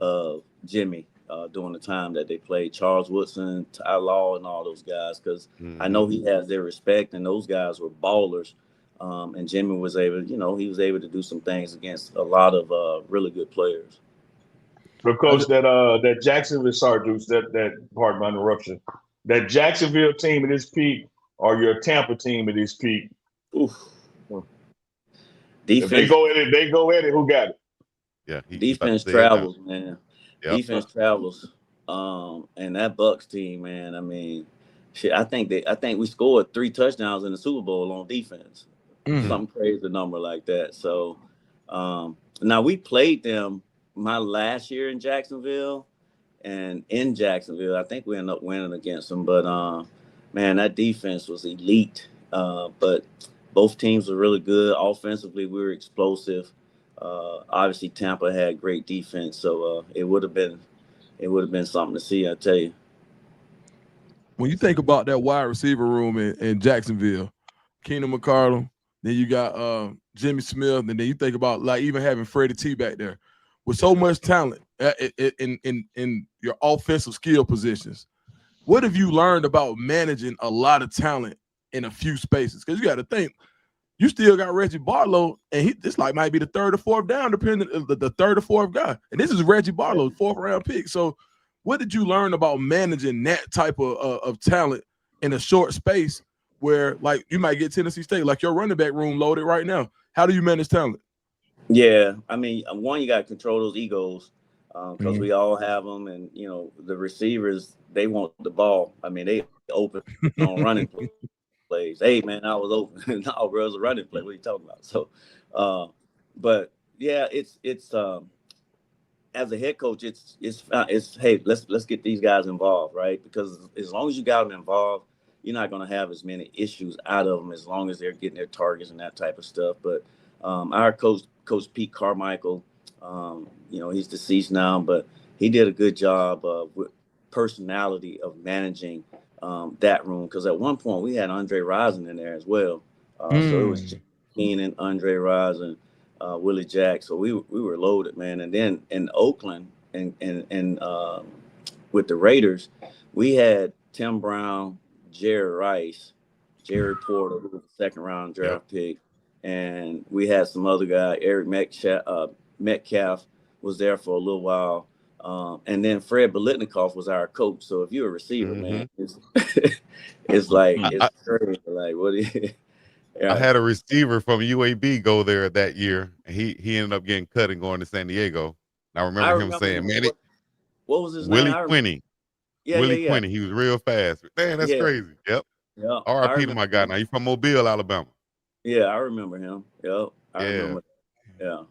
of Jimmy during the time that they played. Charles Woodson, Ty Law, and all those guys, because I know he has their respect, and those guys were ballers. And Jimmy was able, he was able to do some things against a lot of really good players. But Coach, that Jacksonville, sorry, Deuce, that pardon my interruption, that Jacksonville team at its peak, or your Tampa team at its peak? Oof. Defense, if they go at it. Who got it? Yeah, defense travels, man. Yep. Defense travels. And that Bucs team, man. I mean, shit. I think we scored 3 touchdowns in the Super Bowl on defense. Something crazy number like that. So now we played them my last year in Jacksonville, and in Jacksonville, I think we ended up winning against them. But man, that defense was elite. But both teams were really good. Offensively, we were explosive. Obviously, Tampa had great defense, so it would have been something to see, I tell you. When you think about that wide receiver room in Jacksonville, Keenan McCardle, then you got Jimmy Smith, and then you think about like even having Freddie T back there with so much talent in your offensive skill positions. What have you learned about managing a lot of talent in a few spaces? Because you got to think, you still got Reggie Barlow, and this might be the 3rd or 4th down, depending on the 3rd or 4th guy. And this is Reggie Barlow, 4th round pick. So what did you learn about managing that type of talent in a short space where, like, you might get Tennessee State, like your running back room loaded right now? How do you manage talent? Yeah, I mean, one, you got to control those egos because we all have them, and the receivers, they want the ball. I mean, they open on running plays. Hey, man, I was open. No, bro, it was a running play. What are you talking about? So, but yeah, it's as a head coach, it's hey, let's get these guys involved, right? Because as long as you got them involved, you're not going to have as many issues out of them as long as they're getting their targets and that type of stuff. But our coach Pete Carmichael, he's deceased now, but he did a good job with personality of managing that room. Because at one point we had Andre Rison in there as well. So it was Keenan, Andre Rison, Willie Jack. So we were loaded, man. And then in Oakland and with the Raiders, we had Tim Brown, Jerry Rice, Jerry Porter, who was a 2nd round draft pick. And we had some other guy, Eric Metcalf was there for a little while. And then Fred Biletnikoff was our coach. So if you're a receiver, man, it's like, it's crazy. Like, I had a receiver from UAB go there that year, and he ended up getting cut and going to San Diego. And I remember him saying, "Man, what was his Willie name? Quinney, Yeah, Willie Quinney, he was real fast. Man, that's crazy. Yep. Yeah. R.I.P. to my guy. Now he's from Mobile, Alabama. Yeah, I remember him. Yep, I Yeah. remember. Yeah.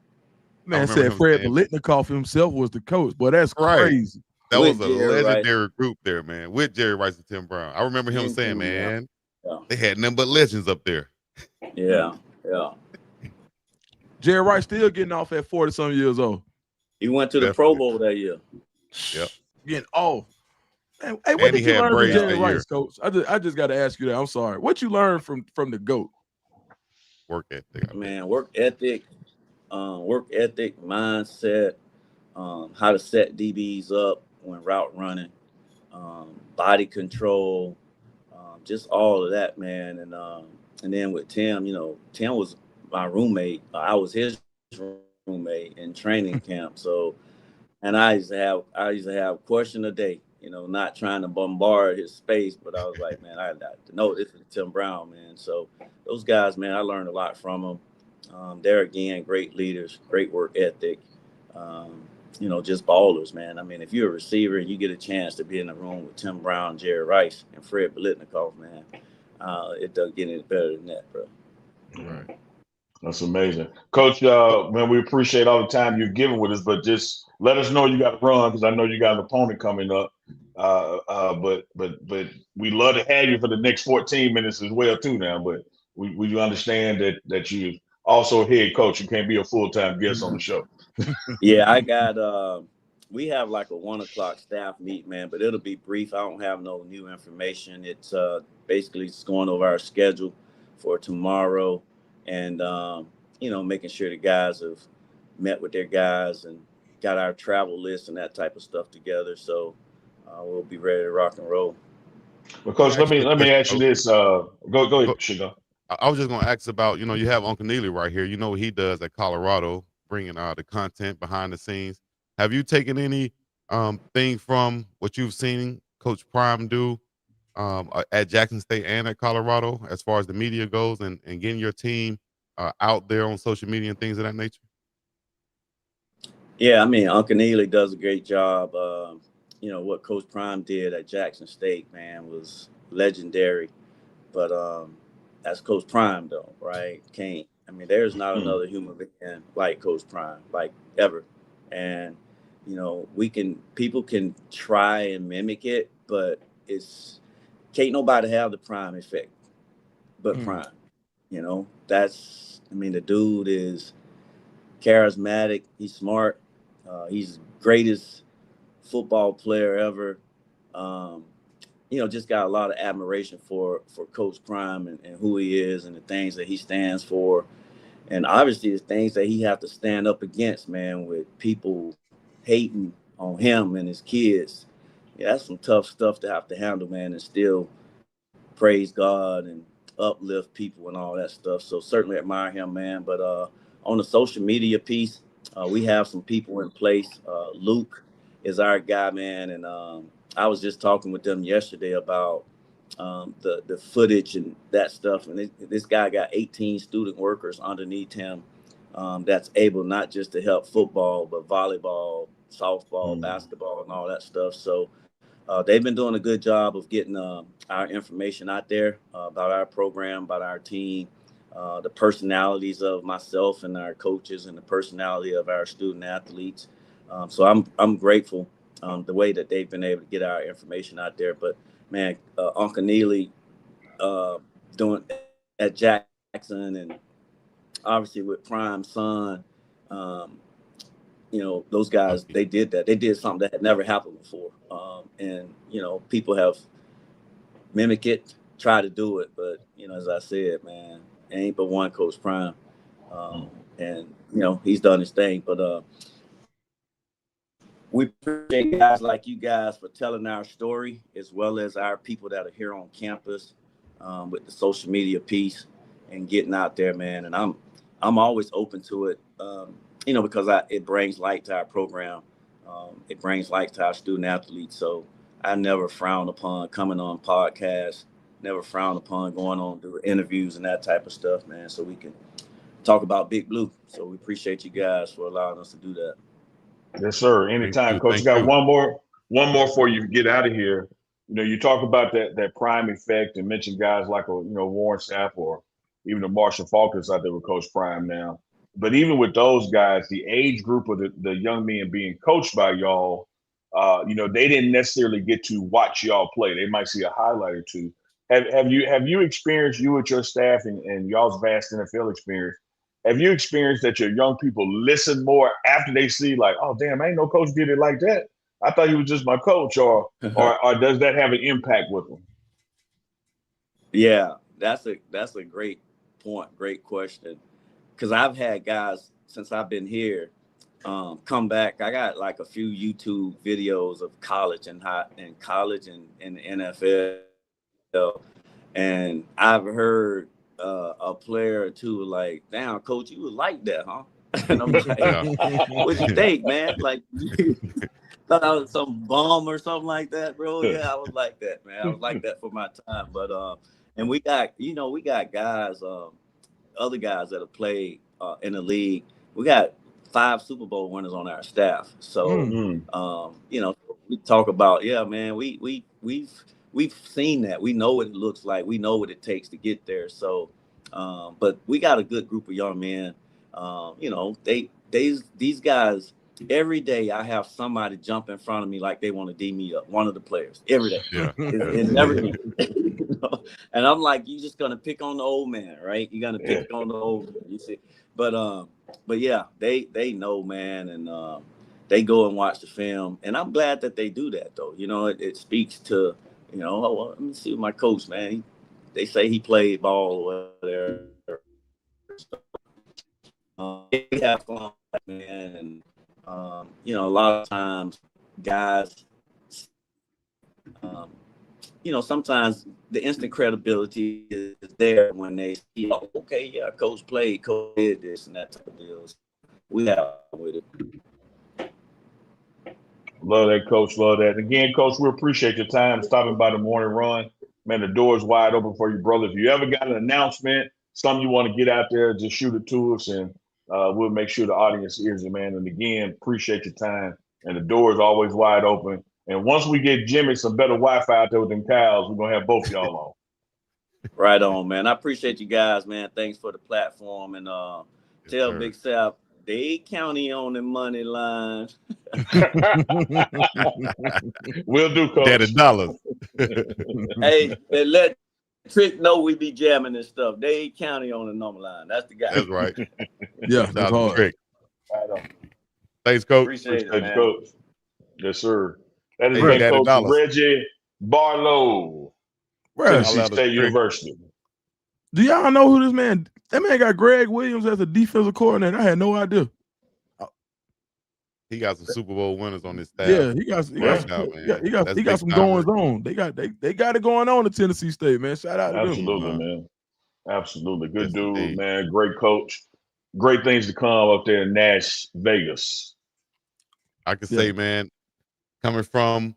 Man said Fred Biletnikoff himself was the coach, but that's crazy. That was a legendary group there, man, with Jerry Rice and Tim Brown. I remember him saying, man, they had nothing but legends up there. Yeah, yeah. Jerry Rice still getting off at 40-some years old. He went to the Pro Bowl that year. Yep. Getting off. Man, hey, what did you learn from Jerry Rice, Coach? I just got to ask you that. I'm sorry. What you learned from the GOAT? Work ethic. Man, work ethic, mindset, how to set DBs up when route running, body control, just all of that, man. And then with Tim, Tim was my roommate. I was his roommate in training camp. So, and I used to have a question a day, not trying to bombard his space, but I was like, man, I got to know this is Tim Brown, man. So those guys, man, I learned a lot from them. They're, again, great leaders, great work ethic, just ballers, man. I mean, if you're a receiver and you get a chance to be in the room with Tim Brown, Jerry Rice, and Fred Biletnikoff, man, it doesn't get any better than that, bro. Right. That's amazing. Coach, man, we appreciate all the time you're giving with us, but just let us know you got to run because I know you got an opponent coming up. But we love to have you for the next 14 minutes as well, too, now. But we understand that you also a head coach. You can't be a full-time guest on the show. Yeah, I got we have like a 1:00 staff meet, man, but it'll be brief. I don't have no new information. It's basically just going over our schedule for tomorrow and making sure the guys have met with their guys and got our travel list and that type of stuff together. So we'll be ready to rock and roll. Because let me ask you this. Go ahead, Chico. I was just going to ask about, you have Uncle Neely right here. You know what he does at Colorado, bringing the content behind the scenes. Have you taken any thing from what you've seen Coach Prime do at Jackson State and at Colorado as far as the media goes and getting your team out there on social media and things of that nature? Yeah, I mean, Uncle Neely does a great job. What Coach Prime did at Jackson State, man, was legendary. But that's Coach Prime, though, right? There's not another human being like Coach Prime, like ever. And, people can try and mimic it, but can't nobody have the Prime effect but Prime. The dude is charismatic. He's smart. He's the greatest football player ever. Just got a lot of admiration for Coach Prime and who he is and the things that he stands for. And obviously the things that he have to stand up against, man, with people hating on him and his kids. Yeah, that's some tough stuff to have to handle, man, and still praise God and uplift people and all that stuff. So certainly admire him, man. But on the social media piece, we have some people in place. Luke is our guy, man. And I was just talking with them yesterday about the footage and that stuff. And this guy got 18 student workers underneath him that's able not just to help football, but volleyball, softball, basketball, and all that stuff. So they've been doing a good job of getting our information out there about our program, about our team, the personalities of myself and our coaches, and the personality of our student athletes. So I'm grateful the way that they've been able to get our information out there. But man, Uncle Neely doing at Jackson, and obviously with Prime's son, those guys, they did that. They did something that had never happened before. And people have mimicked it, tried to do it. But, as I said, man, it ain't but one Coach Prime. And, he's done his thing. But we appreciate guys like you guys for telling our story, as well as our people that are here on campus with the social media piece and getting out there, man. And I'm always open to it, because it brings light to our program. It brings light to our student athletes. So I never frown upon coming on podcasts, never frown upon going on do interviews and that type of stuff, man, so we can talk about Big Blue. So we appreciate you guys for allowing us to do that. Yes, sir. Anytime, Coach. You got one more before you get out of here. You talk about that prime effect and mention guys like Warren Sapp or even the Marshall Falcons out there with Coach Prime now. But even with those guys, the age group of the young men being coached by y'all, they didn't necessarily get to watch y'all play. They might see a highlight or two. Have you experienced, you with your staff and y'all's vast NFL experience, have you experienced that your young people listen more after they see like, oh damn, I ain't no coach did it like that. I thought he was just my coach, or does that have an impact with them? Yeah, that's a great point, great question. Because I've had guys since I've been here come back. I got like a few YouTube videos of college and the NFL, and I've heard a player or two like, "Damn, coach, you was like that, huh?" And I'm like, "What you think, man? Like, thought I was some bum or something like that, bro?" Yeah, I was like that, man. I was like that for my time. But and we got guys, other guys that have played in the league. We got 5 Super Bowl winners on our staff. So we talk about, yeah, man, we've seen that. We know what it looks like. We know what it takes to get there. So, but we got a good group of young men. These guys, every day I have somebody jump in front of me like they want to D me up. One of the players every day. Yeah. It's never me. And I'm like, you just gonna pick on the old man, right? You're gonna pick on the old man, you see. But yeah, they know, man, and they go and watch the film, and I'm glad that they do that though. It speaks to, let me see my coach, man. They say he played ball or whatever. They have fun, man, and a lot of times guys, sometimes the instant credibility is there when they see, oh, okay, yeah, coach played, coach did this and that type of deals. We have with it. Love that, Coach. Love that. Again, Coach, we appreciate your time stopping by the morning run. Man, the door is wide open for you, brother. If you ever got an announcement, something you want to get out there, just shoot it to us, and we'll make sure the audience hears it, man. And again, appreciate your time. And the door is always wide open. And once we get Jimmy some better Wi-Fi out there with them cows, we're going to have both y'all on. Right on, man. I appreciate you guys, man. Thanks for the platform. And tell Big South, Dade County on the money line. We'll do, Coach. Daddy dollars. Hey, and let Trick know we be jamming and stuff. Dade County on the number line. That's the guy. That's right. Yeah, that's hard. Trick. Right on. Thanks, Coach. Appreciate it, man. Coach. Yes, sir. That is Coach Reggie Barlow, Tennessee State University. Do y'all know who this man? That man got Greg Williams as a defensive coordinator. I had no idea. He got some Super Bowl winners on his staff. Yeah, he got some goings on. They got it going on at Tennessee State, man. Shout out to them. Absolutely, man. Absolutely. Good dude, indeed. Man. Great coach. Great things to come up there in Nash, Vegas. I can say, man, coming from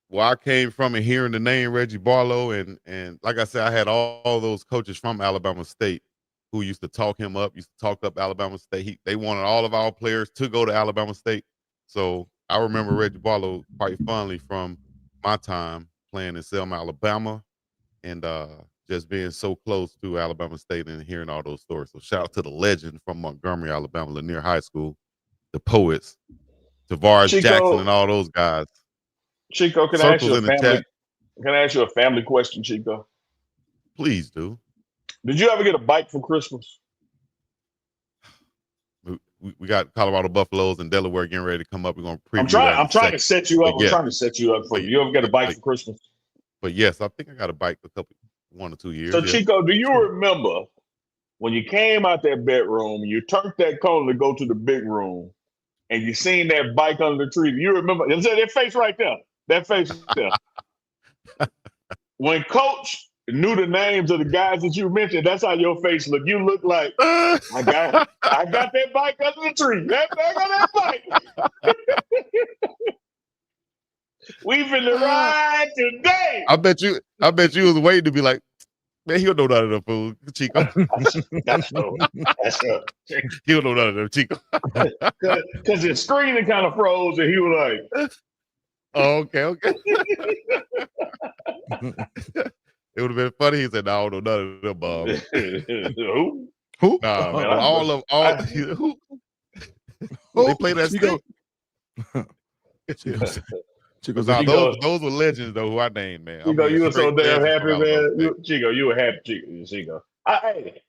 where I came from and hearing the name Reggie Barlow, and like I said, I had all those coaches from Alabama State who used to talk him up, used to talk up Alabama State. They wanted all of our players to go to Alabama State. So I remember Reggie Barlow quite fondly from my time playing in Selma, Alabama, and just being so close to Alabama State and hearing all those stories. So shout out to the legend from Montgomery, Alabama, Lanier High School, the poets, Tavares Jackson, and all those guys. Chico, can I ask you a family question, Chico? Please do. Did you ever get a bike for Christmas? We got Colorado Buffaloes and Delaware getting ready to come up. We're going to preview. I'm trying to set you up. I'm trying to set you up for you. You ever get a bike for Christmas? But yes, I think I got a bike 1 or 2 years. So Chico, do you remember when you came out that bedroom, you turned that corner to go to the big room, and you seen that bike under the tree? You remember that face right there? That face there. When Coach knew the names of the guys that you mentioned, that's how your face looked. You look like, I got that bike under the tree. I got that bike. We finna ride today. I bet you was waiting to be like, man, he'll know none of them fools, Chico. That's so. He'll know none of them, Chico. Because his screen kind of froze, and he was like, Oh, okay. It would have been funny. He said, "No, I don't know none of them, Bob." Who? Nah, man. Who? They play that Chico. Chico. Those were legends, though. Who I named, man. Chico, you were so damn happy, man. Chico, you were happy, Chico. Hey,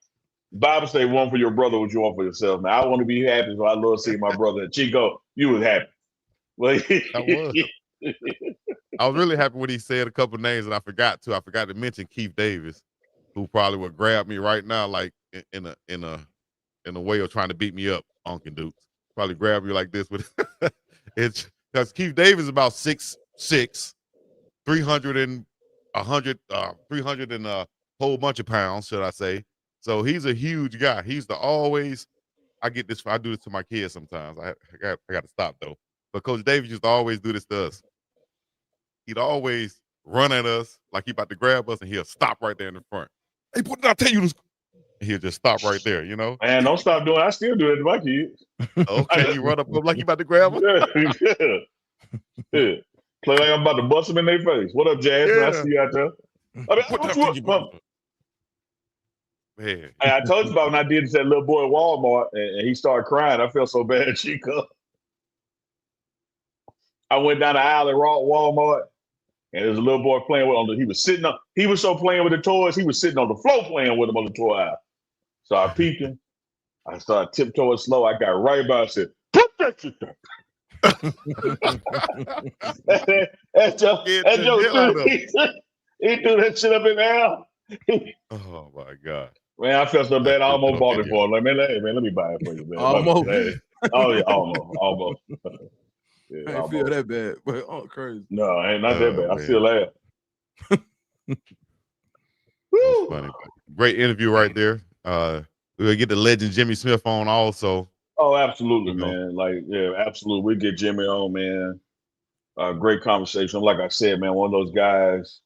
Bible say one for your brother, what you want for yourself. Man, I want to be happy, so I love seeing my brother. Chico, you was happy. Well, I was. I was really happy when he said a couple names, and I forgot to mention Keith Davis, who probably would grab me right now, like in a way of trying to beat me up, Uncle Dukes. Probably grab me like this with it's because Keith Davis is about 6'6", 300 and a whole bunch of pounds, should I say? So he's a huge guy. He's I do this to my kids sometimes. I got to stop though. But Coach Davis used to always do this to us. He'd always run at us like he about to grab us, and he'll stop right there in the front. Hey, what did I tell you? He'll just stop right there, you know? Man, don't stop doing it. I still do it to my kids. Okay, you run up like you about to grab them? Yeah. Play like I'm about to bust them in their face. What up, Jazz? Yeah. I see you out there. Man. I told you about when I did this at little boy at Walmart, and he started crying. I felt so bad, Chico. I went down the aisle at Walmart, and there's a little boy playing with him. He was so playing with the toys, he was sitting on the floor playing with them on the toy aisle. So I peeked him. I started tiptoeing slow. I got right by. I said, "Put that shit down." That's Joe. He threw that shit up in the air. Oh my God. Man, I felt so bad. I almost bought it for him. Like, man, let me buy it for you, man. Almost. Oh yeah, almost. Yeah, I ain't feel that bad, but crazy. No, ain't not that bad. Man. I still laugh. Woo! Funny. Great interview right there. We'll get the legend Jimmy Smith on also. Oh, absolutely, man. Like, yeah, absolutely. We get Jimmy on, man. Great conversation. Like I said, man, one of those guys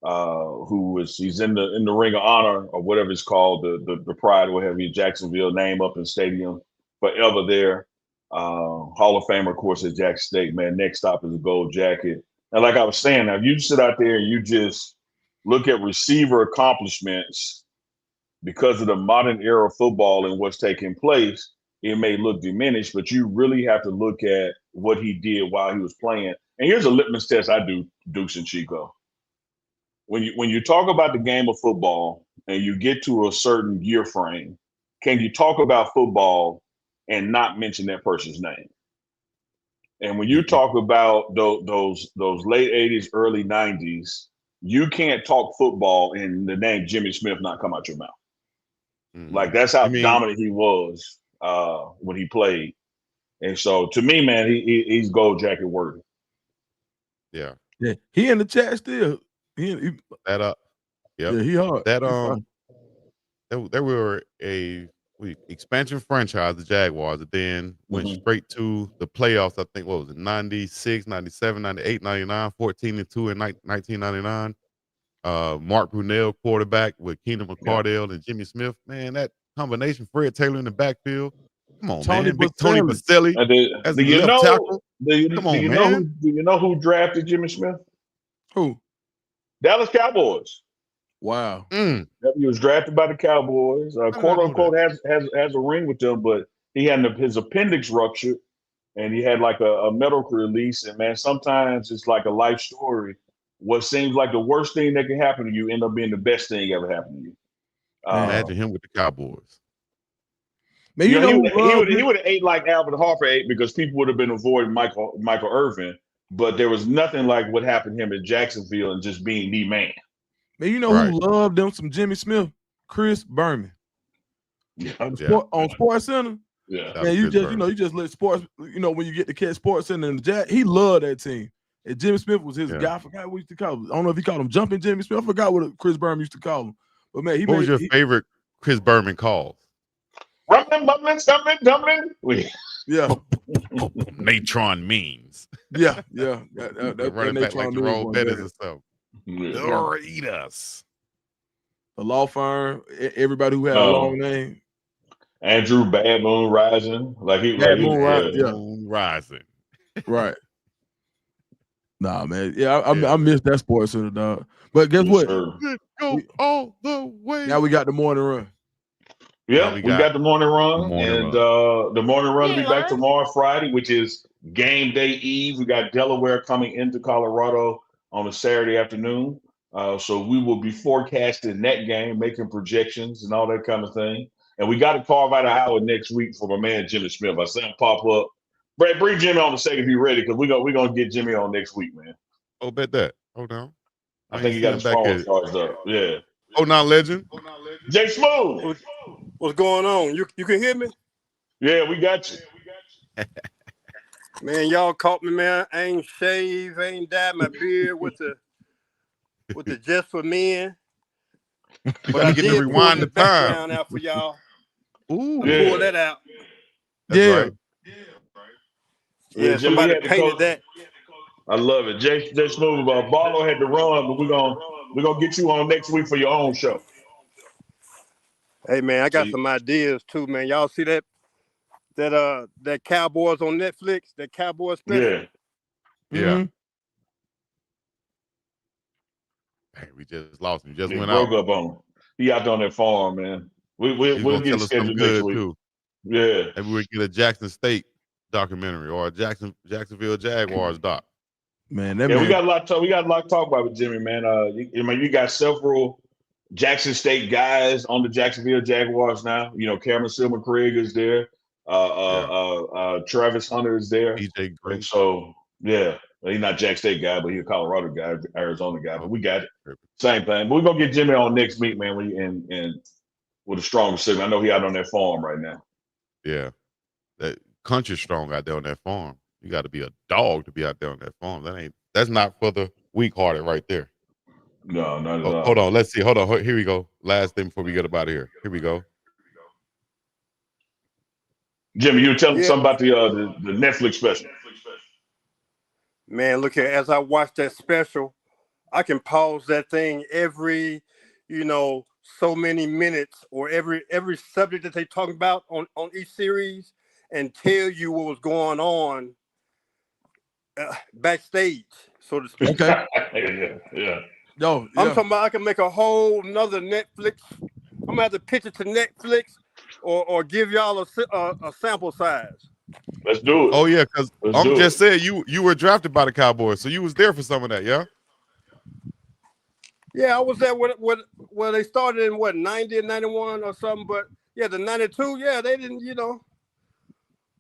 he's in the Ring of Honor or whatever it's called, the Pride, whatever, Jacksonville name up in stadium forever there. Hall of Famer, of course, at Jackson State, man. Next stop is a gold jacket. And like I was saying, now you sit out there and you just look at receiver accomplishments because of the modern era of football and what's taking place, it may look diminished, but you really have to look at what he did while he was playing. And here's a litmus test I do, Dukes and Chico. When you talk about the game of football and you get to a certain year frame, can you talk about football and not mention that person's name? And when you talk about those late 80s, early 90s, you can't talk football and the name Jimmy Smith not come out your mouth. Mm-hmm. Like, that's how dominant he was when he played. And so, to me, man, he's gold jacket worthy. Yeah. Yeah. He in the chat still. He that up. Yep. Yeah, he hard. That they were a expansion franchise, the Jaguars, that then went straight to the playoffs. I think, what was it, 96, 97, 98, 99, 14-2 in 1999. Mark Brunell quarterback with Keenan McCardell and Jimmy Smith. Man, that combination, Fred Taylor in the backfield. Come on, man. Big Tony Baselli as the left tackle. Come on, man. Do you know who drafted Jimmy Smith? Who? Dallas Cowboys. Wow. He was drafted by the Cowboys. Quote unquote has a ring with them, but he had his appendix ruptured and he had like a medical release. And man, sometimes it's like a life story. What seems like the worst thing that can happen to you end up being the best thing ever happened to you. Imagine him with the Cowboys. Man, he would have ate like Albert Harper ate because people would have been avoiding Michael Irvin. But there was nothing like what happened to him at Jacksonville and just being the man. Man, you know who loved them some Jimmy Smith? Chris Berman. On Sports Center. Yeah. Man, you just let sports, when you get to catch Sports Center and the Jack, he loved that team. And Jimmy Smith was his guy. I forgot what he used to call him. I don't know if he called him Jumping Jimmy Smith. I forgot what Chris Berman used to call him. But man, what was your favorite Chris Berman calls? Rumbling, bumbling, stumbling, dumbling. Yeah. Natron means. Yeah. That running back like Jerome Bettis or something. Or eat us. A law firm, everybody who had a long name. Andrew Bad Moon Rising. Moon Rising. Right. Nah, man. Yeah, I missed that Sports Center, dog. But guess what? Go all the way. Now we got the morning run. Yeah, we got the morning run. The morning run will be back tomorrow, Friday, which is game day eve. We got Delaware coming into Colorado on a Saturday afternoon. So we will be forecasting that game, making projections and all that kind of thing. And we got to carve out an hour next week for my man Jimmy Smith. I said pop up. Brad, bring Jimmy on the second if he's ready, because we're gonna get Jimmy on next week, man. Oh, bet that. Hold on. I think he got his phone charged up. Yeah. Oh, now legend. Jay Smooth. What's going on? You can hear me? Yeah, we got you. Man, y'all caught me, man. I ain't shaved, ain't dyed my beard with the Just for Men. But I did rewind the background out for y'all. Ooh, pull that out. That's right. Yeah, somebody painted that. I love it. Jay Smooth. Barlow had to run, but we're gonna get you on next week for your own show. Hey man, I got some ideas too, man. Y'all see that Cowboys on Netflix, that Cowboys special? Yeah. Hey, we just lost him. Just went out. Up on him. He out there on that farm, man. We'll get scheduled next week. Too. Yeah. Maybe we get a Jackson State documentary or a Jacksonville Jaguars doc. Man, we got a lot to talk about with Jimmy, man. You got several Jackson State guys on the Jacksonville Jaguars now. You know, Cameron Silver Craig is there. Travis Hunter is there. DJ Green. So he's not Jack State guy, but he's a Colorado guy, Arizona guy. But we got it. Same thing. But we're gonna get Jimmy on next week, man. And with a strong signal. I know he out on that farm right now. Yeah, that country strong out there on that farm. You got to be a dog to be out there on that farm. That's not for the weak-hearted right there. No, not at all. Hold on, let's see. Hold on, here we go. Last thing before we get up out of here. Here we go. Jimmy, you were telling me something about the Netflix special. Man, look here. As I watch that special, I can pause that thing every, so many minutes, or every subject that they talk about on each series, and tell you what was going on backstage, so to speak. Okay. Yeah. No, I'm talking about I can make a whole nother Netflix. I'm gonna have to pitch it to Netflix, or give y'all a sample size. Let's do it. Oh yeah, because I'm just saying you were drafted by the Cowboys, so you was there for some of that, yeah. Yeah, I was there when they started in 90 and 91 or something, but yeah, the 92, yeah, they didn't,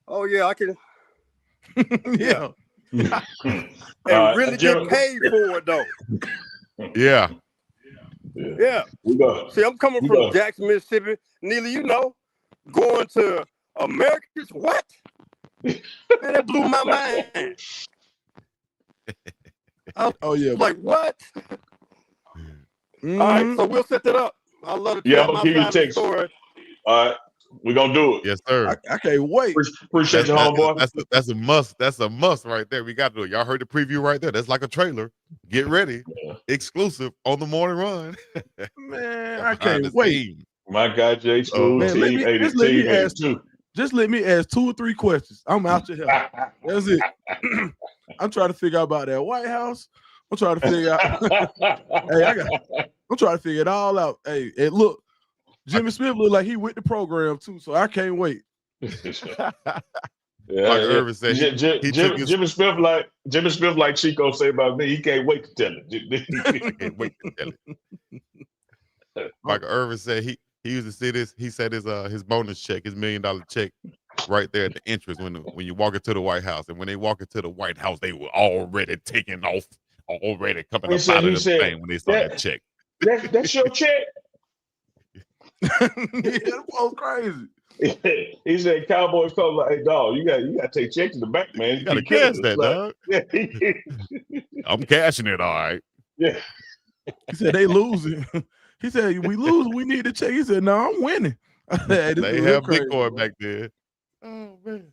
Oh yeah, I can. Yeah. And really get paid for it though. Yeah. Yeah. We go. See, I'm coming from Jackson, Mississippi. Neely, going to Americans, what? Man, that blew my mind. Oh yeah. Like what? Mm-hmm. All right, so we'll set that up. I love to tell my side of the story. All right, we're gonna do it. Yes, sir. I can't wait. Appreciate you, homeboy. That's a must. That's a must right there. We got to do it. Y'all heard the preview right there. That's like a trailer. Get ready. Exclusive on the morning run. Man, I can't wait. My guy Jay Smooth, just let me ask 2 or 3 questions. I'm out your help. That's it. I'm trying to figure out about that White House. I'm trying to figure out. I'm trying to figure it all out. Hey, and look, Jimmy Smith look like he with the program too, so I can't wait. Irvin said, Jimmy Smith like Chico say about me. He can't wait to tell it. He can't wait to tell it. Michael Irvin said he used to see this. He said his bonus check, his $1 million check, right there at the entrance when you walk into the White House. And when they walk into the White House, they were already taking off, already coming up out of the thing when they saw that check. That's your check. Yeah, that was crazy. He said, "Cowboys call like, hey, dog, you got to take checks to the bank, man. You got to cash that, dog. I'm cashing it, all right." Yeah. He said they losing. He said we lose. We need to check. He said, "No, I'm winning." They have Bitcoin back there. Oh man.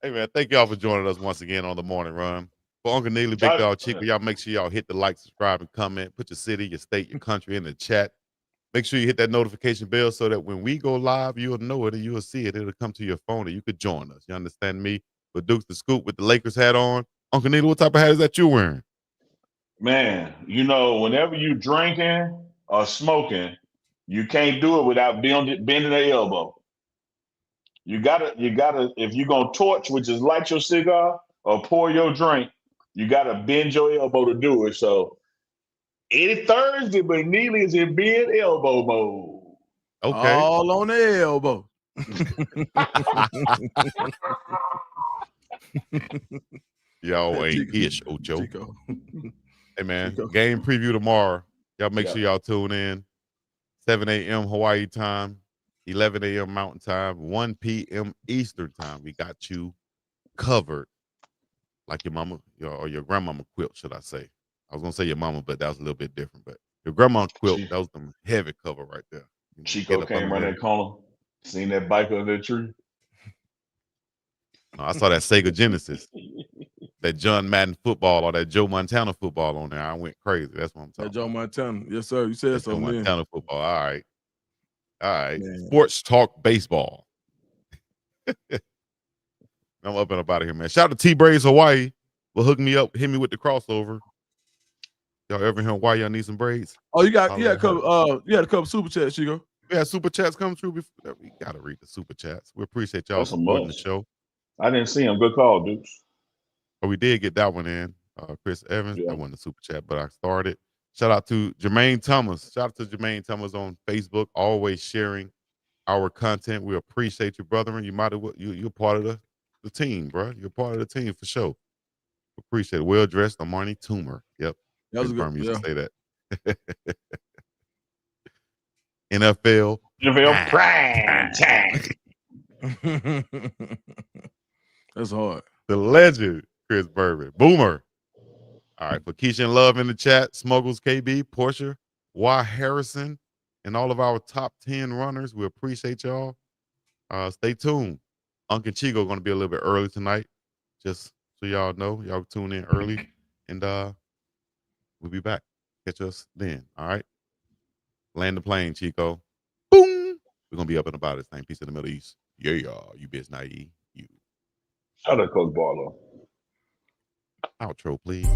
Hey, man, thank y'all for joining us once again on the morning run. For Uncle Neely, Big Dog Chico, y'all make sure y'all hit the like, subscribe, and comment. Put your city, your state, your country in the chat. Make sure you hit that notification bell so that when we go live, you'll know it and you'll see it. It'll come to your phone and you could join us. You understand me? With Dukes the Scoop with the Lakers hat on. Uncle Neely, what type of hat is that you wearing? Man, whenever you drinking or smoking, you can't do it without bending the elbow. You gotta, if you're gonna torch, which is light your cigar or pour your drink, you gotta bend your elbow to do it. So it's Thursday, but Neely is in bend elbow mode. Okay. All on the elbow. Y'all ain't Chico. ish, Ocho. Chico. Hey, man, Chico. game preview tomorrow. Y'all make sure y'all tune in. 7 a.m. Hawaii time, 11 a.m. Mountain time, 1 p.m. Eastern time. We got you covered like your mama or your grandmama quilt, should I say. I was going to say your mama, but that was a little bit different. But your grandma quilt, that was the heavy cover right there. Chico came around that corner, seen that bike under the tree. No, I saw that Sega Genesis, that John Madden football or that Joe Montana football on there. I went crazy. That's what I'm talking about. Joe Montana. Yes, sir. You said so, man. Montana football. All right. Man. Sports Talk baseball. I'm up and up out of here, man. Shout out to T-Braves Hawaii. Well, hook me up, hit me with the crossover. Y'all ever hear why y'all need some braids? Oh, you had a couple super chats, Chico. We had super chats come through before. We gotta read the super chats. We appreciate y'all supporting the show. I didn't see him. Good call, Dukes. But we did get that one in. Chris Evans, that wasn't a super chat, but I started. Shout out to Jermaine Thomas. Shout out to Jermaine Thomas on Facebook, always sharing our content. We appreciate you, brother. And you might have you're part of the team, bro. You're part of the team for sure. Appreciate it. Well dressed, Armani Toomer. Yep. That was good. Used to say that. NFL prime time. That's hard. The legend, Chris Bourbon. Boomer. All right. For Keisha and Love in the chat, Smuggles KB, Portia, Y. Harrison, and all of our top 10 runners. We appreciate y'all. Stay tuned. Uncle Chico going to be a little bit early tonight. Just so y'all know. Y'all tune in early. And we'll be back. Catch us then. All right. Land the plane, Chico. Boom. We're going to be up and about this thing. Peace in the Middle East. Yeah, y'all. You biz naive. You. Shout out Coach Barlow. Outro, please.